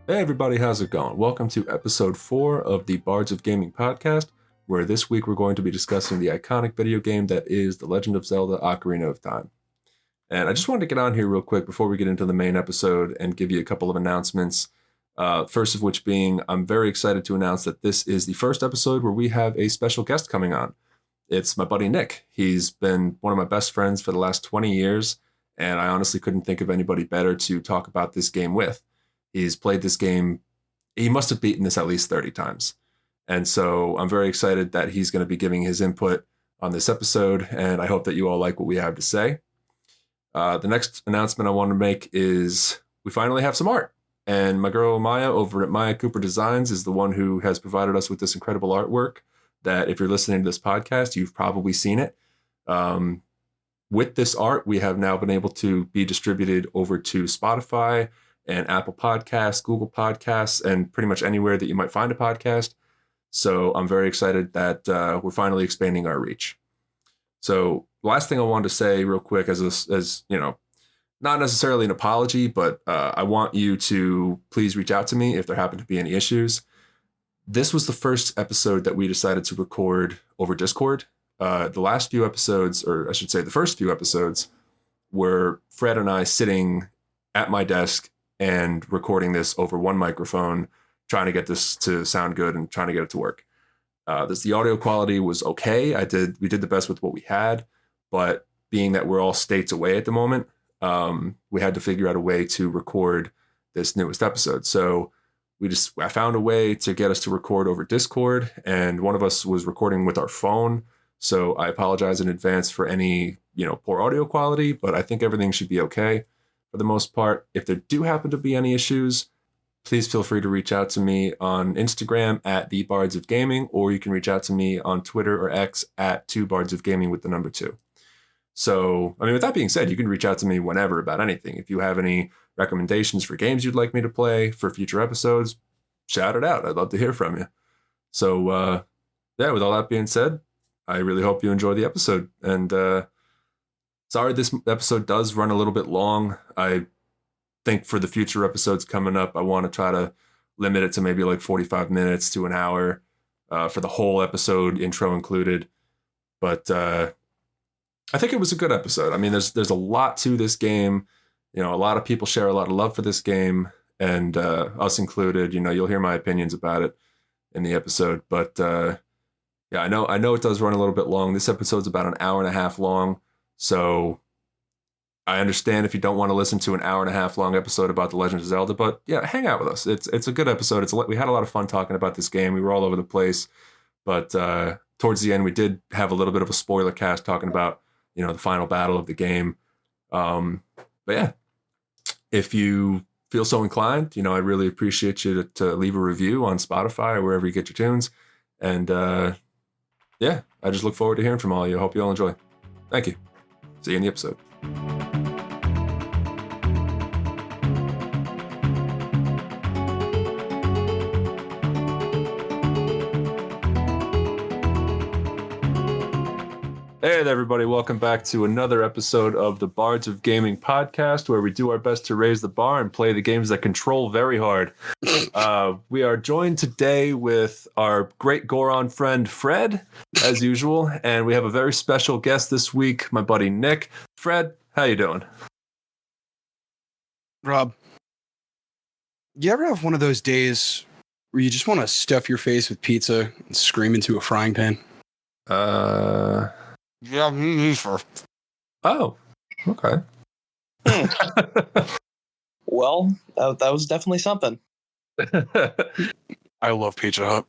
Hey everybody, how's it going? Welcome to episode 4 of the Bards of Gaming podcast, where this week we're going to be discussing the iconic video game that is The Legend of Zelda Ocarina of Time. And I just wanted to get on here real quick before we get into the main episode and give you a couple of announcements. First of which being, I'm very excited to announce that this is the first episode where we have a special guest coming on. It's my buddy Nick. He's been one of my best friends for the last 20 years, and I honestly couldn't think of anybody better to talk about this game with. He's played this game. He must have beaten this at least 30 times. And so I'm very excited that he's going to be giving his input on this episode, and I hope that you all like what we have to say. The next announcement I want to make is we finally have some art. And my girl Maya over at Maya Cooper Designs is the one who has provided us with this incredible artwork that if you're listening to this podcast, you've probably seen it. With this art, we have now been able to be distributed over to Spotify and Apple Podcasts, Google Podcasts, and pretty much anywhere that you might find a podcast. So I'm very excited that we're finally expanding our reach. So last thing I wanted to say real quick as you know, not necessarily an apology, but I want you to please reach out to me if there happen to be any issues. This was the first episode that we decided to record over Discord. The last few episodes, or I should say the first few episodes, were Fred and I sitting at my desk and recording this over one microphone, trying to get this to sound good and trying to get it to work. The audio quality was okay. We did the best with what we had, but being that we're all states away at the moment, we had to figure out a way to record this newest episode. So I found a way to get us to record over Discord, and one of us was recording with our phone. So I apologize in advance for any, poor audio quality, but I think everything should be okay for the most part. If there do happen to be any issues, please feel free to reach out to me on Instagram at The Bards of Gaming, or you can reach out to me on Twitter or X at 2bardsofgaming with the number 2. So, with that being said, you can reach out to me whenever about anything. If you have any recommendations for games you'd like me to play for future episodes, shout it out. I'd love to hear from you. So, with all that being said, I really hope you enjoy the episode. And sorry this episode does run a little bit long. I think for the future episodes coming up, I want to try to limit it to maybe like 45 minutes to an hour for the whole episode, intro included. But I think it was a good episode. There's a lot to this game. A lot of people share a lot of love for this game, and us included. You'll hear my opinions about it in the episode. But I know it does run a little bit long. This episode's about an hour and a half long. So I understand if you don't want to listen to an hour and a half long episode about The Legend of Zelda, but yeah, hang out with us. It's a good episode. We had a lot of fun talking about this game. We were all over the place, but towards the end, we did have a little bit of a spoiler cast talking about, the final battle of the game. But yeah, if you feel so inclined, I really appreciate you to leave a review on Spotify or wherever you get your tunes. And I just look forward to hearing from all of you. I hope you all enjoy. Thank you. See you in the episode. Hey there, everybody. Welcome back to another episode of the Bards of Gaming podcast, where we do our best to raise the bar and play the games that control very hard. We are joined today with our great Goron friend, Fred, as usual, and we have a very special guest this week, my buddy Nick. Fred, how you doing? Rob, you ever have one of those days where you just want to stuff your face with pizza and scream into a frying pan? Yeah, me either. Oh, okay. Well, that was definitely something. I love Pizza Hut.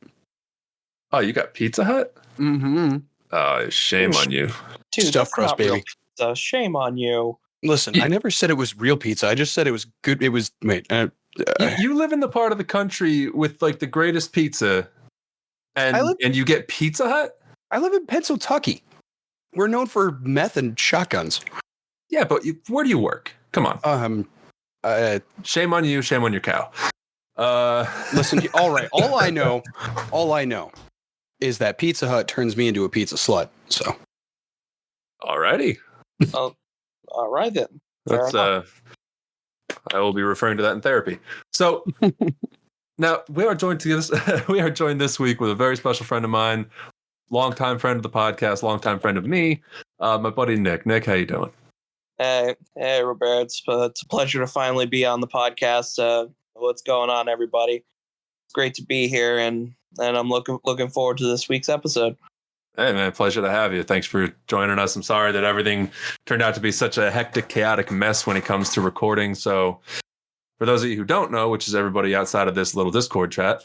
Oh, you got Pizza Hut? Mm-hmm. Oh, shame on you. Dude, Stuffed crust, baby. Pizza. Shame on you. Listen, I never said it was real pizza. I just said it was good. It was, You live in the part of the country with like the greatest pizza, and you get Pizza Hut? I live in Pennsylvania. We're known for meth and shotguns. Yeah, but where do you work? Come on. Shame on you. Shame on your cow. Listen. All right. All I know is that Pizza Hut turns me into a pizza slut. So. Alrighty. All right then. Let's I will be referring to that in therapy. So now we are joined this week with a very special friend of mine, longtime friend of the podcast, longtime friend of me, my buddy Nick. Nick, how you doing? Hey, Robert. It's a pleasure to finally be on the podcast. What's going on, everybody? It's great to be here, and I'm looking forward to this week's episode. Hey, man, pleasure to have you. Thanks for joining us. I'm sorry that everything turned out to be such a hectic, chaotic mess when it comes to recording. So for those of you who don't know, which is everybody outside of this little Discord chat,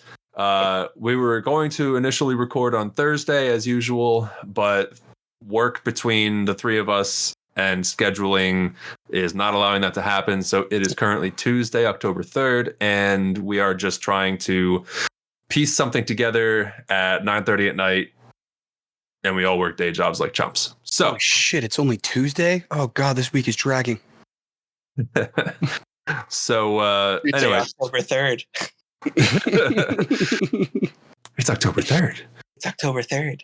we were going to initially record on Thursday as usual, but work between the three of us and scheduling is not allowing that to happen. So it is currently Tuesday, October 3rd, and we are just trying to piece something together at 9:30 at night. And we all work day jobs like chumps. So oh shit, it's only Tuesday? Oh god, this week is dragging. so anyway, October 3rd. It's October 3rd. It's October 3rd.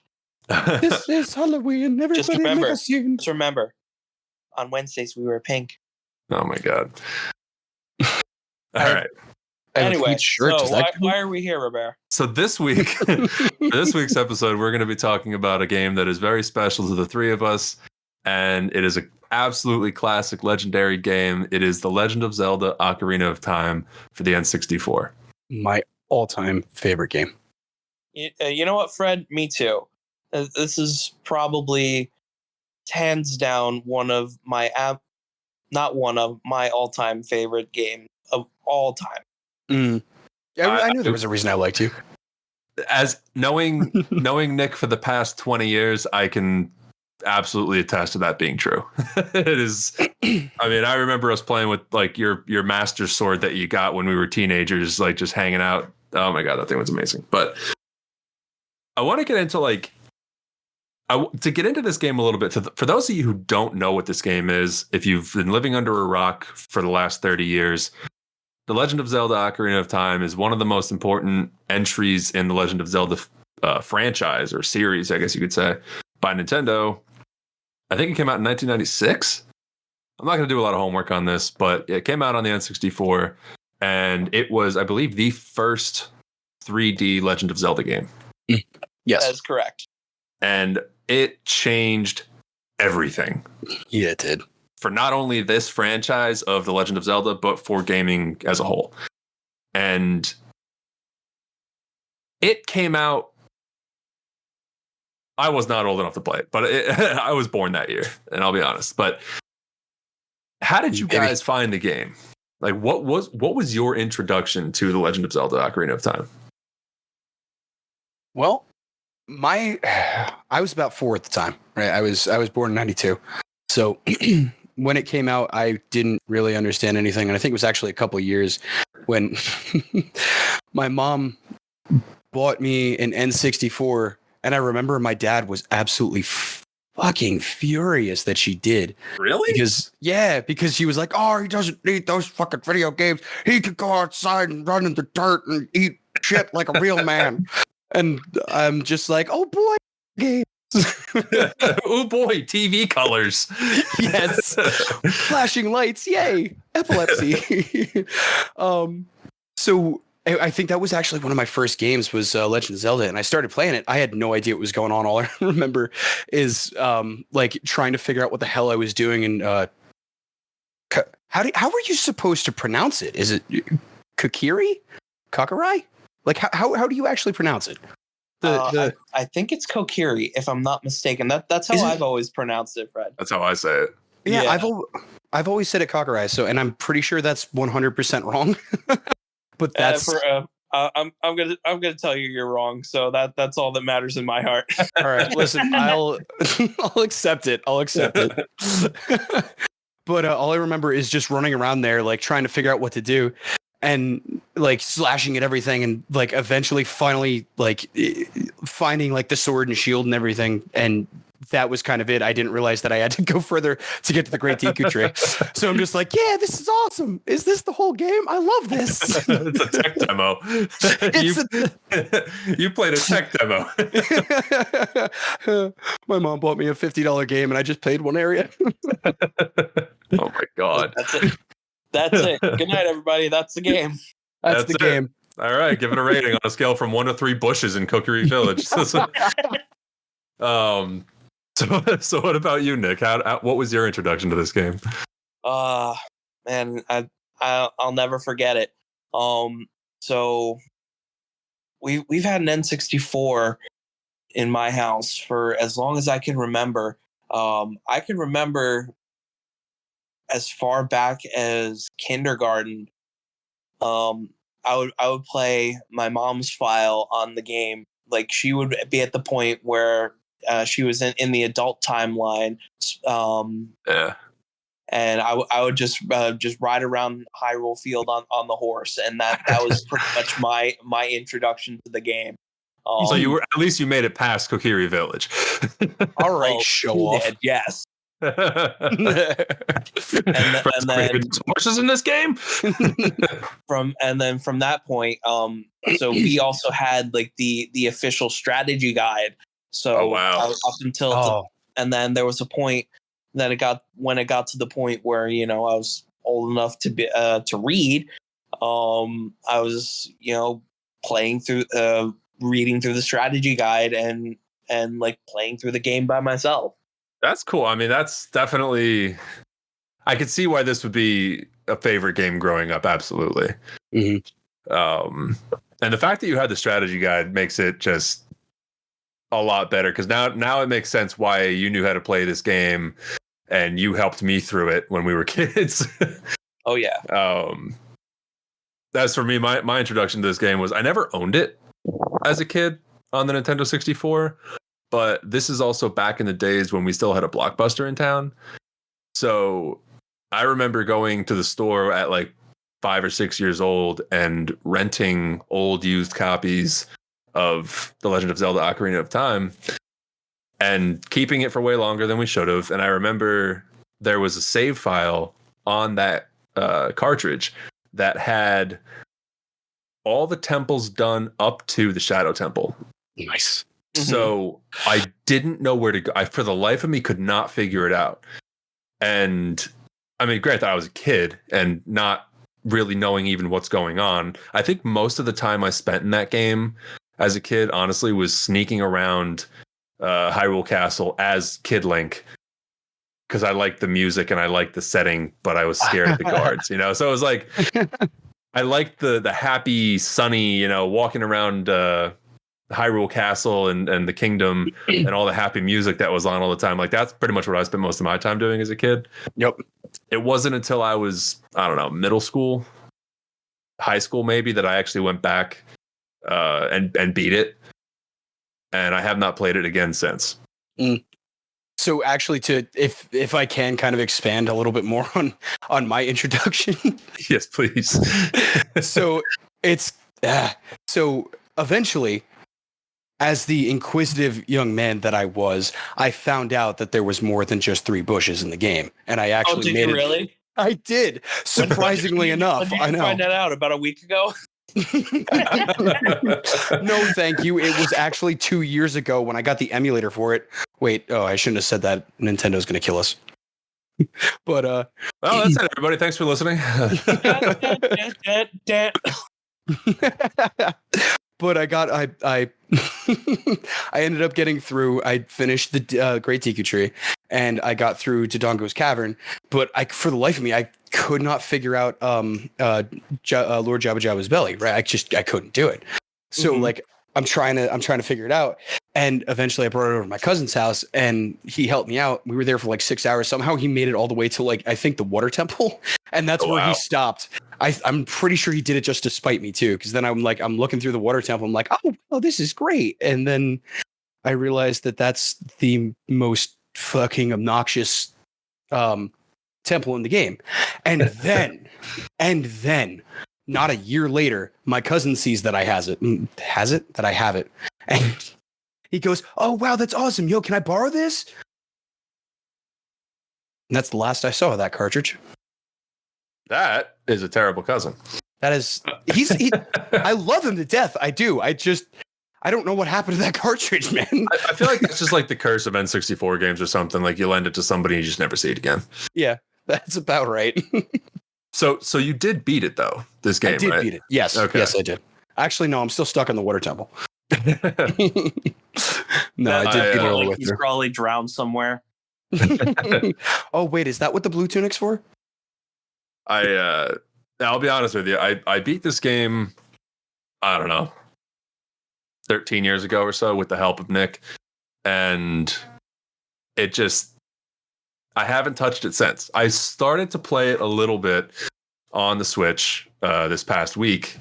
This is Halloween. Everybody Just remember. make a scene. Just remember, on Wednesdays we wear pink. Oh my god. All right. Anyway, shirt. so why are we here, Robert? So this week, for this week's episode, we're going to be talking about a game that is very special to the three of us, and it is an absolutely classic, legendary game. It is The Legend of Zelda: Ocarina of Time for the N64. My all-time favorite game. You know what, Fred? Me too. This is probably hands down one of my my all-time favorite game of all time. I knew there was a reason I liked you. As knowing Nick for the past 20 years, I can absolutely attest to that being true. It is. I mean, I remember us playing with like your master sword that you got when we were teenagers, like just hanging out. Oh my god, that thing was amazing. But I want to get into to get into this game a little bit. For those of you who don't know what this game is, if you've been living under a rock for the last 30 years, The Legend of Zelda: Ocarina of Time is one of the most important entries in the Legend of Zelda franchise or series, I guess you could say, by Nintendo. I think it came out in 1996. I'm not going to do a lot of homework on this, but it came out on the N64, and it was, I believe, the first 3D Legend of Zelda game. Yes. That is correct. And it changed everything. Yeah, it did. For not only this franchise of The Legend of Zelda, but for gaming as a whole. And it came out. I was not old enough to play it, but I was born that year, and I'll be honest. But how did you guys find the game? Like, what was your introduction to The Legend of Zelda: Ocarina of Time? Well, I was about 4 at the time, right? I was born in 92. So when it came out, I didn't really understand anything. And I think it was actually a couple of years when my mom bought me an N64. And I remember my dad was absolutely fucking furious that she did. Really? Because she was like, oh, he doesn't need those fucking video games. He could go outside and run in the dirt and eat shit like a real man. And I'm just like, oh boy, games. Oh boy, TV colors. Yes. Flashing lights, yay. Epilepsy. So I think that was actually one of my first games was Legend of Zelda, and I started playing it. I had no idea what was going on. All I remember is like trying to figure out what the hell I was doing. And how were you supposed to pronounce it? Is it Kokirai? Like how do you actually pronounce it? I think it's Kokiri, if I'm not mistaken. That's how I've always pronounced it, Fred. That's how I say it. Yeah. I've always said it Kokirai. So, and I'm pretty sure that's 100% wrong. But that's I'm gonna tell you you're wrong. So that's all that matters in my heart. all right. Listen, I'll accept it. But all I remember is just running around there, like trying to figure out what to do, and like slashing at everything, and like eventually, finally, like finding like the sword and shield and everything, and that was kind of it. I didn't realize that I had to go further to get to the Great Deku Tree. So I'm just like, yeah, this is awesome. Is this the whole game? I love this. It's a tech demo. You played a tech demo. My mom bought me a $50 game and I just played one area. Oh my God. That's it. That's it. Good night, everybody. That's the game. That's the game. All right, give it a rating on a scale from 1 to 3 bushes in Cookery Village. So what about you, Nick? What was your introduction to this game? Man, I'll never forget it. So we've had an N64 in my house for as long as I can remember. I can remember as far back as kindergarten. I would play my mom's file on the game. Like she would be at the point where she was in the adult timeline. Yeah. And I would just ride around Hyrule Field on the horse, and that was pretty much my introduction to the game. So at least you made it past Kokiri Village. All right, show off. Did, yes. and then horses in this game. From that point, so we also had like the official strategy guide. So up until and then there was a point that it got to the point where I was old enough to be to read. I was playing through reading through the strategy guide and like playing through the game by myself. That's cool. I mean, that's definitely, I could see why this would be a favorite game growing up. Absolutely. Mm-hmm. And the fact that you had the strategy guide makes it just a lot better, because now it makes sense why you knew how to play this game and you helped me through it when we were kids. Oh yeah. As for me, my introduction to this game was, I never owned it as a kid on the Nintendo 64, but this is also back in the days when we still had a Blockbuster in town. So I remember going to the store at like 5 or 6 years old and renting old used copies of The Legend of Zelda Ocarina of Time and keeping it for way longer than we should have. And I remember there was a save file on that cartridge that had all the temples done up to the Shadow Temple. Nice. So I didn't know where to go. I, for the life of me, could not figure it out. And I mean, granted, I was a kid and not really knowing even what's going on. I think most of the time I spent in that game as a kid, honestly, was sneaking around Hyrule Castle as Kid Link, because I liked the music and I liked the setting, but I was scared of the guards, So it was like, I liked the happy, sunny, walking around Hyrule Castle and the kingdom and all the happy music that was on all the time. Like, that's pretty much what I spent most of my time doing as a kid. Yep. It wasn't until I was, I don't know, middle school, high school maybe, that I actually went back and beat it. And I have not played it again since. So actually, if I can kind of expand a little bit more on my introduction. Yes, please. So it's so eventually, as the inquisitive young man that I was, I found out that there was more than just 3 bushes in the game, and I actually made it. Really? I did. Surprisingly enough, I know. Find that out about a week ago. No, thank you. It was actually 2 years ago when I got the emulator for it. Wait, I shouldn't have said that. Nintendo's going to kill us. But well, that's it, everybody. Thanks for listening. But I I ended up getting through. I finished the Great Deku Tree, and I got through to Dodongo's Cavern. But for the life of me, I could not figure out Lord Jabba Jabba's belly. Right, I couldn't do it. So like I'm trying to figure it out. And eventually I brought it over to my cousin's house and he helped me out. We were there for like 6 hours. Somehow he made it all the way to like, I think the water temple. And that's where he stopped. I'm pretty sure he did it just to spite me too. Cause then I'm looking through the water temple. I'm like, oh, this is great. And then I realized that that's the most fucking obnoxious temple in the game. And then not a year later, my cousin sees that I have it. And he goes, "Oh, wow, that's awesome. Yo, can I borrow this?" And that's the last I saw of that cartridge. That is a terrible cousin. That is, I love him to death. I do. I don't know what happened to that cartridge, man. I feel like it's just like the curse of N64 games or something. Like you lend it to somebody and you just never see it again. Yeah, that's about right. So you did beat it though, this game, I did right? beat it. Yes. Okay. Yes, I did. Actually, no, I'm still stuck in the water temple. No, I That's did beat it all the like way he's through. probably drowned somewhere. Oh, wait, is that what the blue tunic's for? I'll be honest with you. I beat this game, I don't know, 13 years ago or so with the help of Nick, and it just I haven't touched it since. I started to play it a little bit on the Switch this past week,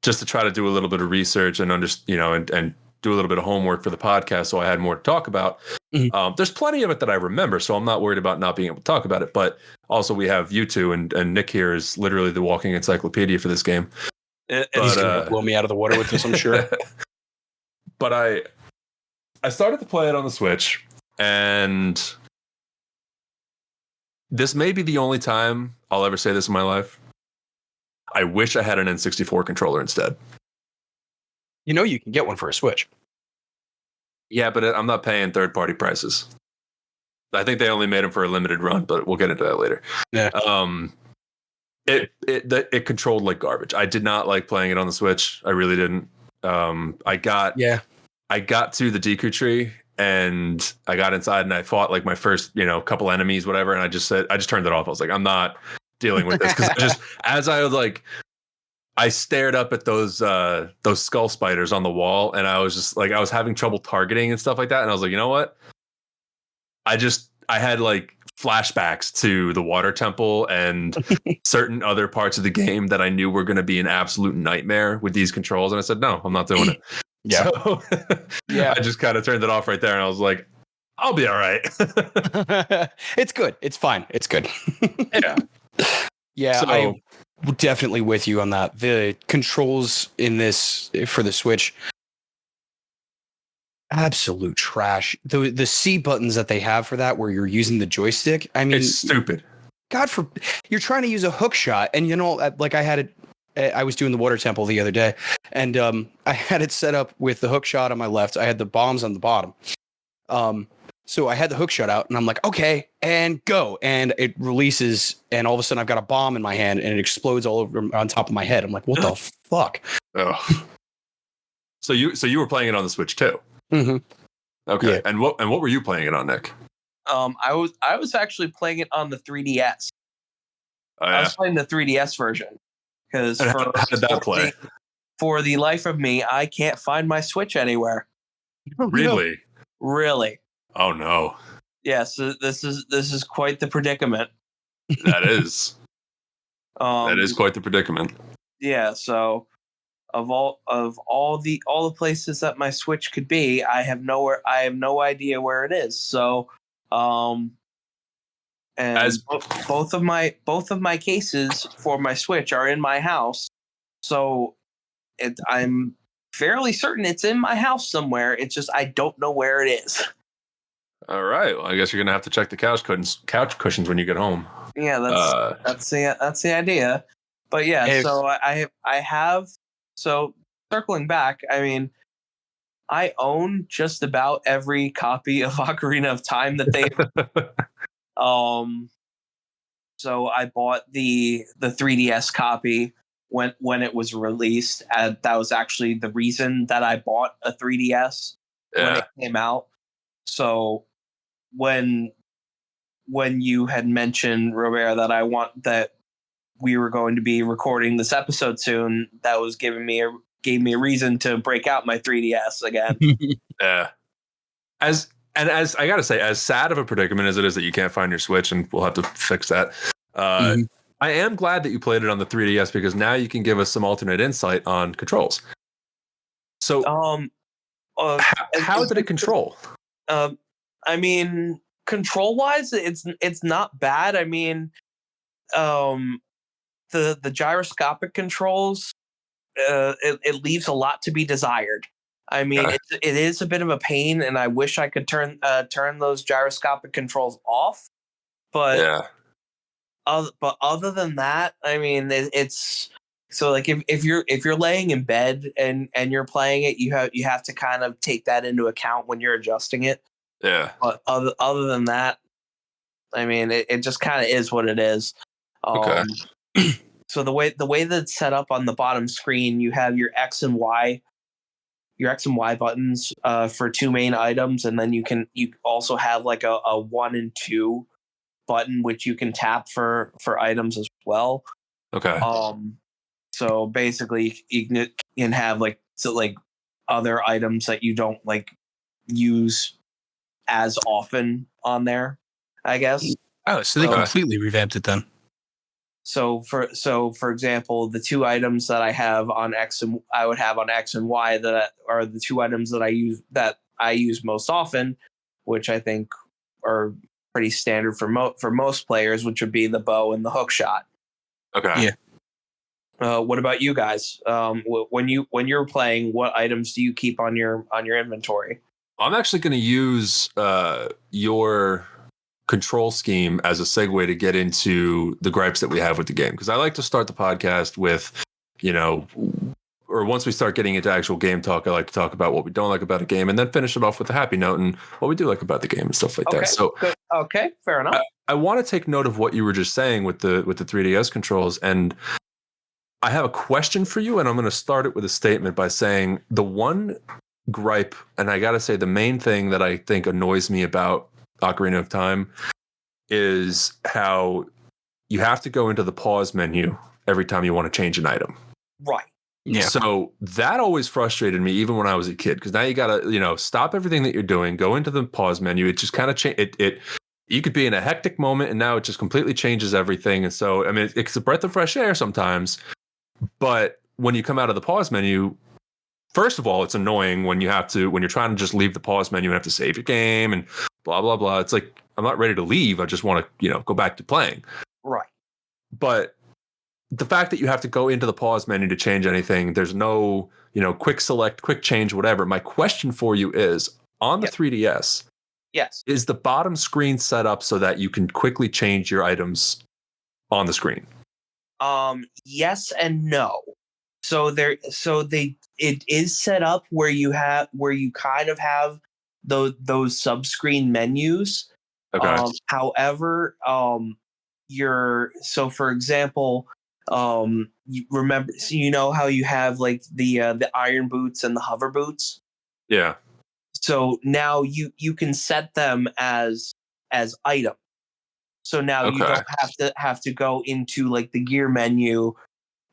just to try to do a little bit of research and and do a little bit of homework for the podcast, so I had more to talk about. Mhm. There's plenty of it that I remember, so I'm not worried about not being able to talk about it. But also, we have you two, and Nick here is literally the walking encyclopedia for this game. He's going to blow me out of the water with this, I'm sure. But I started to play it on the Switch, and this may be the only time I'll ever say this in my life. I wish I had an N64 controller instead. You know you can get one for a Switch. Yeah, but I'm not paying third-party prices. I think they only made them for a limited run, but we'll get into that later. Yeah. It controlled like garbage. I did not like playing it on the Switch. I really didn't. I got to the Deku tree and I got inside and I fought like my first, couple enemies, whatever. And I just turned it off. I was like, I'm not dealing with this, because I stared up at those skull spiders on the wall, and I was just like, I was having trouble targeting and stuff like that. And I was like, you know what? I had like flashbacks to the water temple and certain other parts of the game that I knew were going to be an absolute nightmare with these controls. And I said, no, I'm not doing it. Yeah. So I just kind of turned it off right there. And I was like, I'll be all right. It's good. It's fine. It's good. Yeah. Yeah. So, I'm definitely with you on that. The controls in this for the Switch, absolute trash. The C buttons that they have for that, where you're using the joystick. I mean, it's stupid. You're trying to use a hook shot, and like I had it. I was doing the water temple the other day, and I had it set up with the hook shot on my left. I had the bombs on the bottom. So I had the hook shot out, and I'm like, okay, and go, and it releases, and all of a sudden I've got a bomb in my hand, and it explodes all over on top of my head. I'm like, what the fuck? Oh. So you were playing it on the Switch too? Mm-hmm. Okay. Yeah. And what were you playing it on, Nick? I was actually playing it on the 3DS. Oh, I yeah. was playing the 3DS version because How did that play? For the life of me, I can't find my Switch anywhere. Really? Really? Oh no. Yes, this is quite the predicament. That is. That is quite the predicament. Yeah, so of all the places that my Switch could be, I have no idea where it is. So and both of my cases for my Switch are in my house. So I'm fairly certain it's in my house somewhere. It's just I don't know where it is. All right. Well, I guess you're gonna have to check the couch cushions when you get home. Yeah, that's the idea. But yeah, so I have. So circling back, I mean, I own just about every copy of Ocarina of Time that they. So I bought the 3DS copy when it was released. And that was actually the reason that I bought a 3DS when it came out. So when you had mentioned, Robert, that we were going to be recording this episode soon, that was gave me a reason to break out my 3DS again. Yeah. As I gotta say, as sad of a predicament as it is that you can't find your Switch, and we'll have to fix that. I am glad that you played it on the 3DS, because now you can give us some alternate insight on controls. So, how did it control? I mean, control wise, it's not bad. I mean, the gyroscopic controls, it leaves a lot to be desired. I mean, it is a bit of a pain, and I wish I could turn those gyroscopic controls off. But yeah. But other than that, I mean, it's so like if you're laying in bed and you're playing it, you have to kind of take that into account when you're adjusting it. Yeah. But other than that, I mean, it just kind of is what it is. Okay. So the way that it's set up on the bottom screen, you have your X and Y buttons for two main items, and then you also have like a 1 and 2 button which you can tap for items as well. Okay. So basically you can have like other items that you don't like use as often on there, I guess. Oh, so they So completely revamped it then. for example, the two items that I would have on X and Y that are the two items that I use most often, which I think are pretty standard for most players, which would be the bow and the hook shot. Okay. Yeah. What about you guys? When you're playing, what items do you keep on your inventory? I'm actually going to use your control scheme as a segue to get into the gripes that we have with the game, because I like to start the podcast with, or once we start getting into actual game talk, I like to talk about what we don't like about a game and then finish it off with a happy note and what we do like about the game and stuff like that. So good. Okay, fair enough. I want to take note of what you were just saying with the 3DS controls, and I have a question for you, and I'm going to start it with a statement by saying the one gripe, and I got to say the main thing that I think annoys me about Ocarina of Time is how you have to go into the pause menu every time you want to change an item. Right. Yeah. So that always frustrated me even when I was a kid, because now you got to, stop everything that you're doing, go into the pause menu. It just kind of it you could be in a hectic moment and now it just completely changes everything. And so, I mean, it's a breath of fresh air sometimes, but when you come out of the pause menu, first of all, it's annoying when you're trying to just leave the pause menu and have to save your game and blah, blah, blah. It's like, I'm not ready to leave. I just want to, go back to playing. Right. But the fact that you have to go into the pause menu to change anything, there's no, quick select, quick change, whatever. My question for you is, on the 3DS, yes, is the bottom screen set up so that you can quickly change your items on the screen? Yes and no. It is set up where you kind of have those sub-screen menus. Okay. However, for example, you remember, so you know how you have like the iron boots and the hover boots. Yeah. So now you can set them as items. So now you Okay. don't have to go into like the gear menu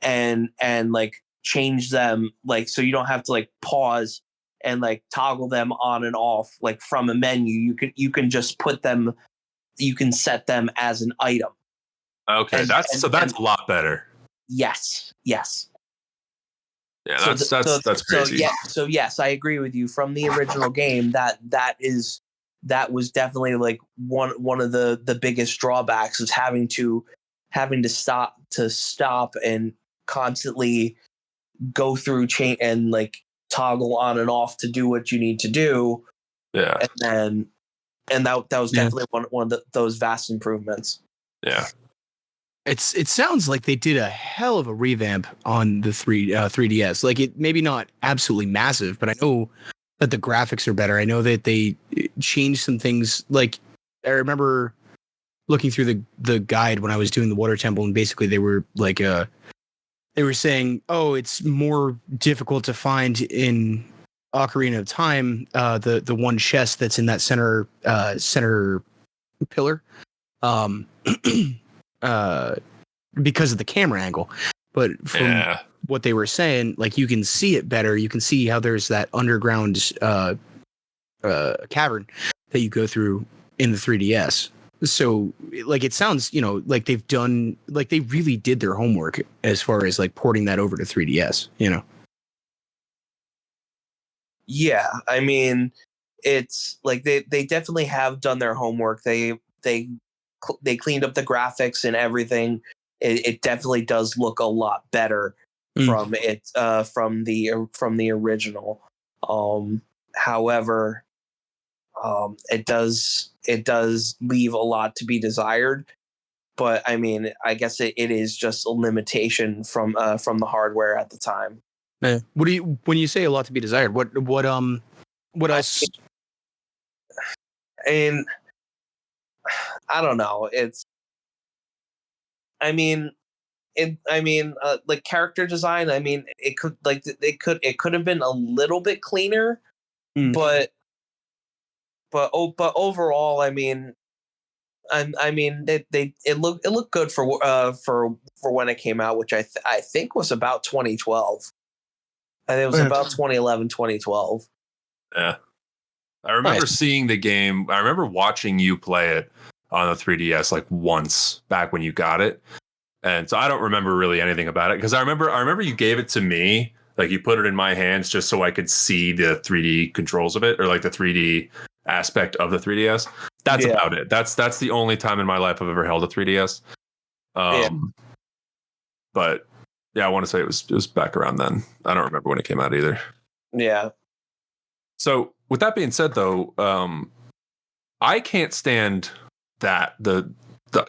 and like change them, like, so you don't have to like pause and like toggle them on and off like from a menu. You can just you can set them as an item. Okay. That's a lot better. Yes. Yeah, So that's crazy. so yes, I agree with you. From the original game, that was definitely like one of the biggest drawbacks, is having to stop and constantly go through chain and like toggle on and off to do what you need to do. Yeah. And that was definitely one of those vast improvements. Yeah. It sounds like they did a hell of a revamp on the 3DS. Like, it maybe not absolutely massive, but I know that the graphics are better. I know that they changed some things. Like, I remember looking through the guide when I was doing the water temple, and basically they were like they were saying, oh, it's more difficult to find in Ocarina of Time the one chest that's in that center pillar. Because of the camera angle. But from what they were saying, like, you can see it better. You can see how there's that underground cavern that you go through in the 3DS. So, like, it sounds, like they really did their homework as far as like porting that over to 3DS, Yeah, I mean, it's like they definitely have done their homework. They cleaned up the graphics and everything. It definitely does look a lot better from the original. However, it does leave a lot to be desired. But I mean, I guess it is just a limitation from the hardware at the time. What do you, when you say a lot to be desired, what else? And I don't know. I mean, like character design. I mean, it could have been a little bit cleaner, Mm. but overall, I mean, it looked good for when it came out, which I think was about 2012. I think it was about 2011, 2012. Yeah. I remember seeing the game. I remember watching you play it on the 3DS like once back when you got it. And so I don't remember really anything about it because I remember you gave it to me, like you put it in my hands just so I could see the 3D controls of it, or like the 3D aspect of the 3DS. That's about it. That's the only time in my life I've ever held a 3DS. But yeah, I want to say it was back around then. I don't remember when it came out either. Yeah. So with that being said, though, I can't stand that the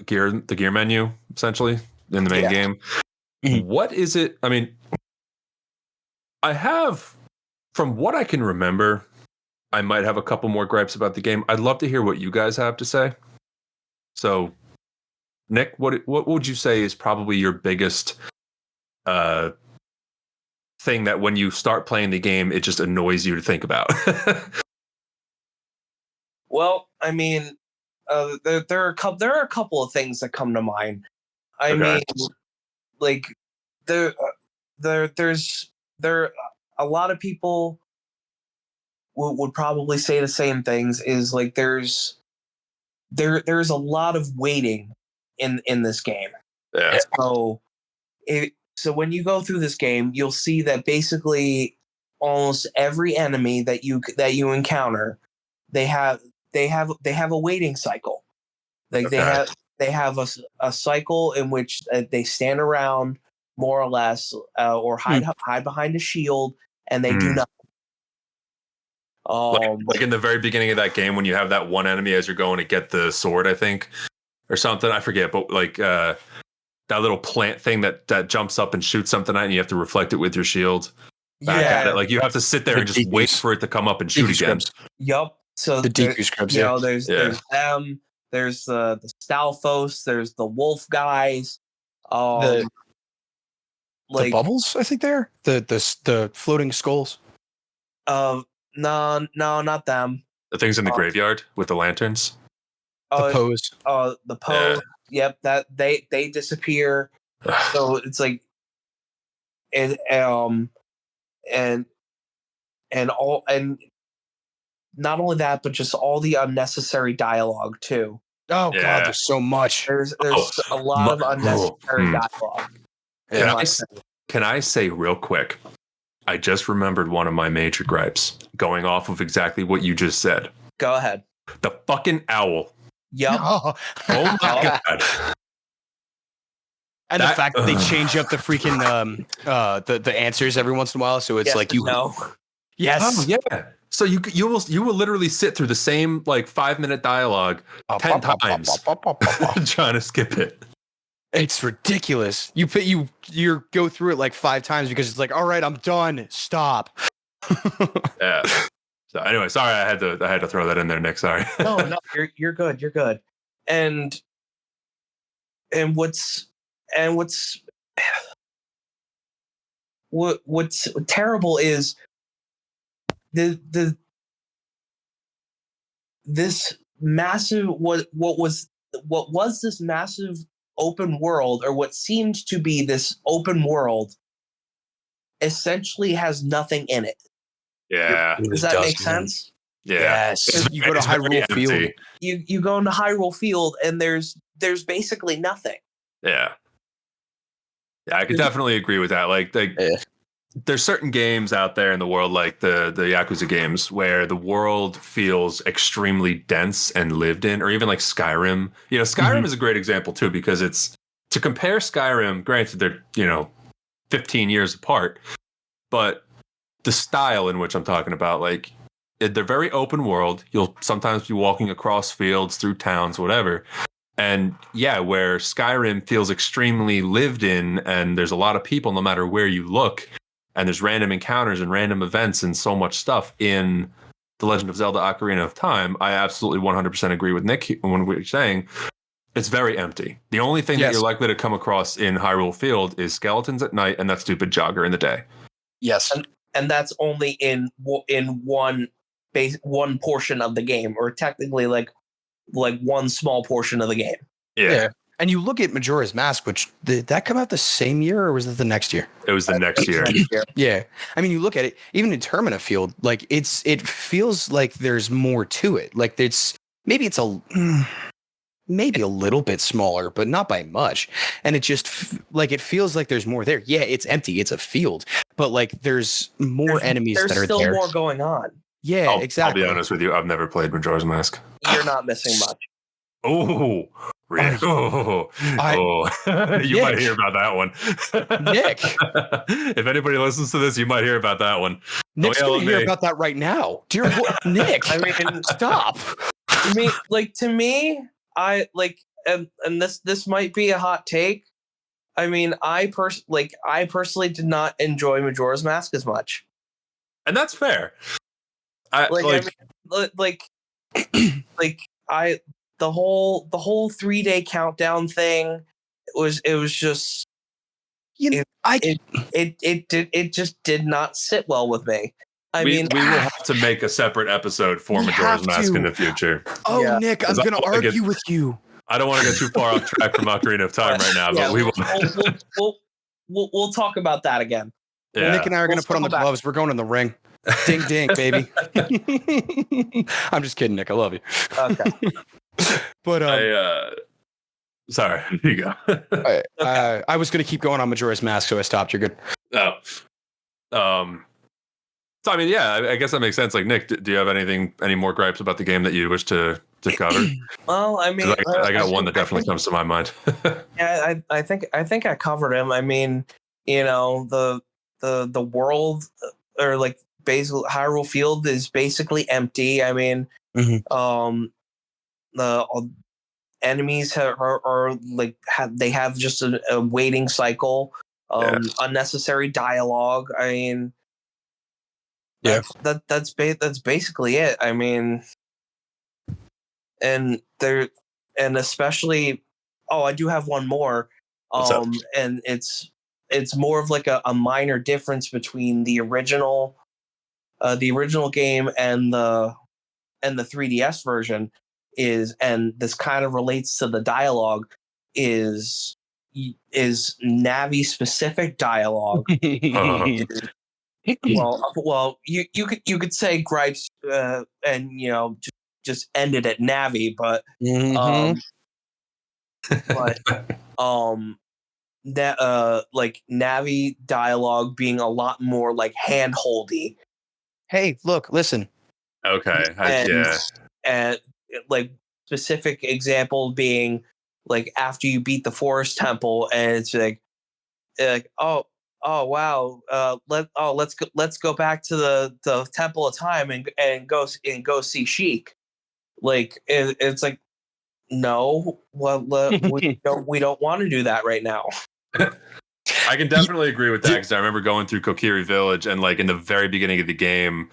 gear menu essentially in the main game. Mhm. What is it? I mean, I have, from what I can remember, I might have a couple more gripes about the game. I'd love to hear what you guys have to say. So, Nick, what would you say is probably your biggest thing that when you start playing the game, it just annoys you to think about? Well, I mean, there are a couple of things that come to mind. I mean, like there's a lot of people would probably say the same things. Is like there's a lot of waiting in this game. Yeah. So when you go through this game, you'll see that basically almost every enemy that you encounter, they have a waiting cycle. Like they have a cycle in which they stand around more or less, or hide behind a shield, and they do nothing. Like in the very beginning of that game when you have that one enemy as you're going to get the sword, I think, or something. I forget, but like that little plant thing that jumps up and shoots something at you, you have to reflect it with your shield back at it. Like you have to sit there and just wait for it to come up and shoot again. Yup. So the Deku scrubs, there's them, there's the Stalfos, there's the wolf guys, the bubbles, I think they're the floating skulls. No, not them. The things in the graveyard with the lanterns. The pose. The pose. Yeah. Yep, that they disappear. So it's like, and not only that, but just all the unnecessary dialogue too. Oh God, there's so much. There's a lot of unnecessary dialogue. Can I say real quick? I just remembered one of my major gripes, going off of exactly what you just said. Go ahead. The fucking owl. Yep. Oh my God. And the fact that they change up the freaking the answers every once in a while, so it's like you know. Yes. Oh, yeah. So you will literally sit through the same like 5-minute dialogue 10 times trying to skip it. It's ridiculous. You go through it like 5 times because it's like, all right, I'm done. Stop. Yeah. So anyway, sorry, I had to throw that in there, Nick. Sorry. No, you're good. You're good. And what's terrible is this massive what was this massive open world, or what seemed to be this open world, essentially has nothing in it. Yeah. Does that make sense? Yeah. Yes. You go to Hyrule Field. You go into Hyrule Field and there's basically nothing. Yeah. Yeah, I could definitely agree with that. Like there's certain games out there in the world, like the Yakuza games, where the world feels extremely dense and lived in, or even like Skyrim. You know, Skyrim is a great example too, because it's, to compare Skyrim, granted they're 15 years apart, but the style in which I'm talking about, like they're very open world. You'll sometimes be walking across fields, through towns, whatever. And yeah, where Skyrim feels extremely lived in, and there's a lot of people no matter where you look, and there's random encounters and random events and so much stuff in The Legend of Zelda Ocarina of Time. I absolutely 100% agree with Nick when we're saying It's very empty. The only thing that Yes. you're likely to come across in Hyrule Field is skeletons at night and that stupid jogger in the day. Yes. And that's only in one portion of the game, or technically like one small portion of the game. Yeah. And you look at Majora's Mask, which did that come out the same year or was it the next year? It was the next year. Yeah. I mean, you look at it, even in Termina Field, like it feels like there's more to it. Like maybe it's maybe a little bit smaller, but not by much. And it just it feels like there's more there. Yeah, it's empty. It's a field, but like there's more enemies that are there. There's still more going on. Yeah, exactly. I'll be honest with you. I've never played Majora's Mask. You're not missing much. Oh, really? You might hear about that one. Nick. If anybody listens to this, you might hear about that one. Nick's going to hear about that right now. Dear Nick, I mean, stop. To me, I like, and this might be a hot take. I mean, I personally did not enjoy Majora's Mask as much. And that's fair. The whole 3-day countdown thing was just it just did not sit well with me. We will have to make a separate episode for Majora's Mask in the future. Oh, yeah. Nick, I'm going to argue with you. I don't want to get too far off track from Ocarina of Time right now, but we will. We'll talk about that again. Yeah. Nick and I are going to put on the gloves. We're going in the ring. Ding, ding, baby. I'm just kidding, Nick. I love you. Okay. But sorry, here you go. I was going to keep going on Majora's Mask, so I stopped. You're good. Oh. So I mean, yeah, I guess that makes sense. Like, Nick, do you have any more gripes about the game that you wish to cover? Well, I mean, I got one that definitely comes to my mind. Yeah, I think I covered him. I mean, the world, or like basically Hyrule Field is basically empty. I mean, the enemies are like they have just a waiting cycle. Unnecessary dialogue. I mean. That's basically it. I mean, and especially, I do have one more. And it's more of like a minor difference between the original game and the 3DS version and this kind of relates to the dialogue is Navi specific dialogue. Well, you could say gripes, and just end it at Navi, but that like Navi dialogue being a lot more like hand-holdy. Hey, look, listen. Okay, and like specific example being like after you beat the Forest Temple, and it's like oh wow, let's go back to the Temple of Time and go see Sheik. Like it's like, no, well, we don't want to do that right now. I can definitely agree with that, because I remember going through Kokiri Village and like in the very beginning of the game,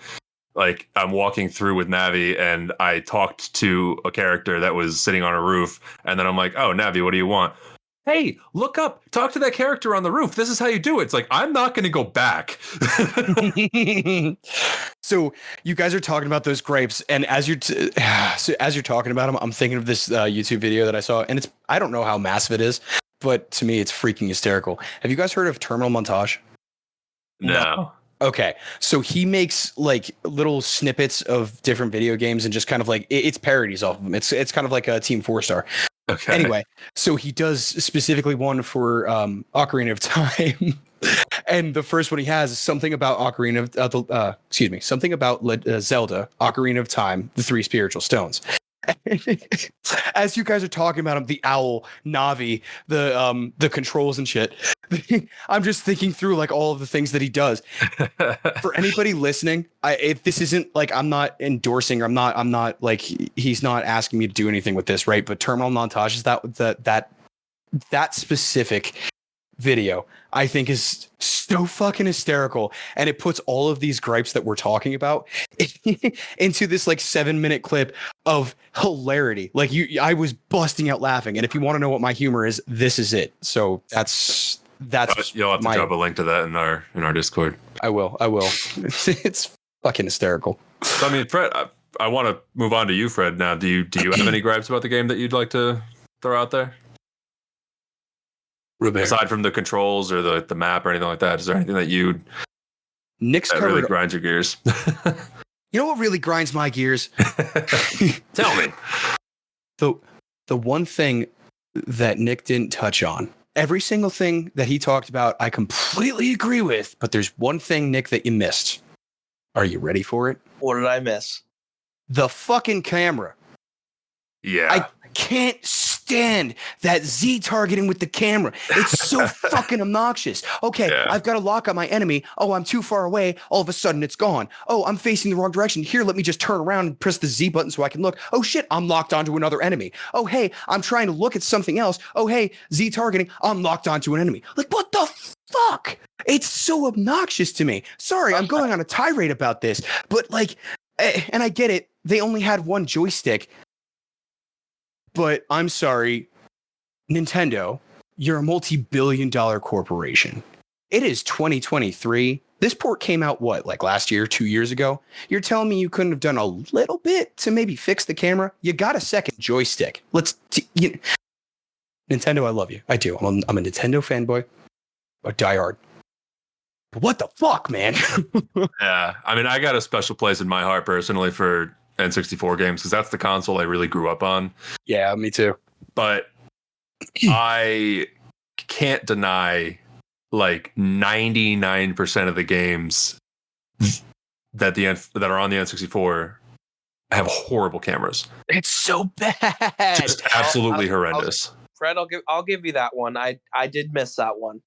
like I'm walking through with Navi and I talked to a character that was sitting on a roof, and then I'm like, oh, Navi, what do you want? Hey, look up, talk to that character on the roof. This is how you do it. It's like, I'm not going to go back. So you guys are talking about those grapes, and as you're talking about them, I'm thinking of this YouTube video that I saw, and I don't know how massive it is, but to me, it's freaking hysterical. Have you guys heard of Terminal Montage? No. Okay, so he makes like little snippets of different video games and just kind of like it's parodies off of them. It's kind of like a Team 4-Star. Okay. Anyway, so he does specifically one for Ocarina of Time, and the first one he has is something about something about Zelda Ocarina of Time, the 3 spiritual stones. As you guys are talking about him, the owl, Navi, the controls and shit, I'm just thinking through like all of the things that he does. For anybody listening, this isn't like I'm not endorsing, or I'm not like he's not asking me to do anything with this, right? But Terminal Montage is that specific video I think is so fucking hysterical, and it puts all of these gripes that we're talking about into this like 7-minute clip of hilarity. Like I was busting out laughing. And if you want to know what my humor is, this is it. So that's You'll have to drop a link to that in our Discord. I will. It's fucking hysterical. So, I mean, Fred, I want to move on to you, Fred. Now, do you have any gripes about the game that you'd like to throw out there? Robert. Aside from the controls or the map or anything like that, is there anything that Nick's that really grinds your gears? You know what really grinds my gears? Tell me. The one thing that Nick didn't touch on. Every single thing that he talked about, I completely agree with. But there's one thing, Nick, that you missed. Are you ready for it? What did I miss? The fucking camera. Yeah. I can't stand that Z targeting with the camera. It's so fucking obnoxious. Okay, Yeah. I've got to lock on my enemy. Oh, I'm too far away. All of a sudden it's gone. Oh, I'm facing the wrong direction. Here, let me just turn around and press the Z button so I can look. Oh shit, I'm locked onto another enemy. Oh hey, I'm trying to look at something else. Oh hey, Z targeting. I'm locked onto an enemy. Like what the fuck? It's so obnoxious to me. Sorry, I'm going on a tirade about this, but like, and I get it. They only had one joystick. But I'm sorry, Nintendo, you're a multi-billion-dollar corporation. It is 2023. This port came out, what, like last year, 2 years ago? You're telling me you couldn't have done a little bit to maybe fix the camera? You got a second joystick. Nintendo, I love you. I do. I'm a Nintendo fanboy. A diehard. But what the fuck, man? Yeah. I mean, I got a special place in my heart personally for N64 games because that's the console I really grew up on. Yeah, me too. But I can't deny like 99% of the games that are on the N64 have horrible cameras. It's so bad. Just absolutely horrendous. Fred, I'll give you that one. I did miss that one.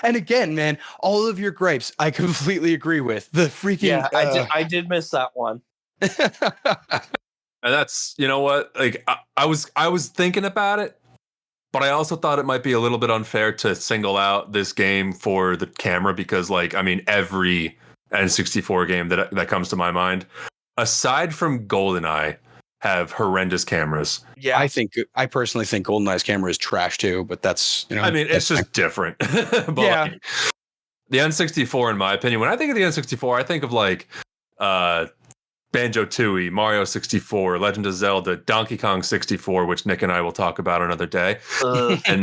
And again, man, all of your gripes, I completely agree with. The freaking I did miss that one. And that's, you know what? Like I was thinking about it, but I also thought it might be a little bit unfair to single out this game for the camera because, like, I mean, every N64 game that comes to my mind, aside from GoldenEye, have horrendous cameras. Yeah, I personally think GoldenEye's camera is trash too, but that's, you know, I mean, it's just different. But yeah. Like, the N64, in my opinion, when I think of the N64, I think of like Banjo-Tooie, Mario 64, Legend of Zelda, Donkey Kong 64, which Nick and I will talk about another day. And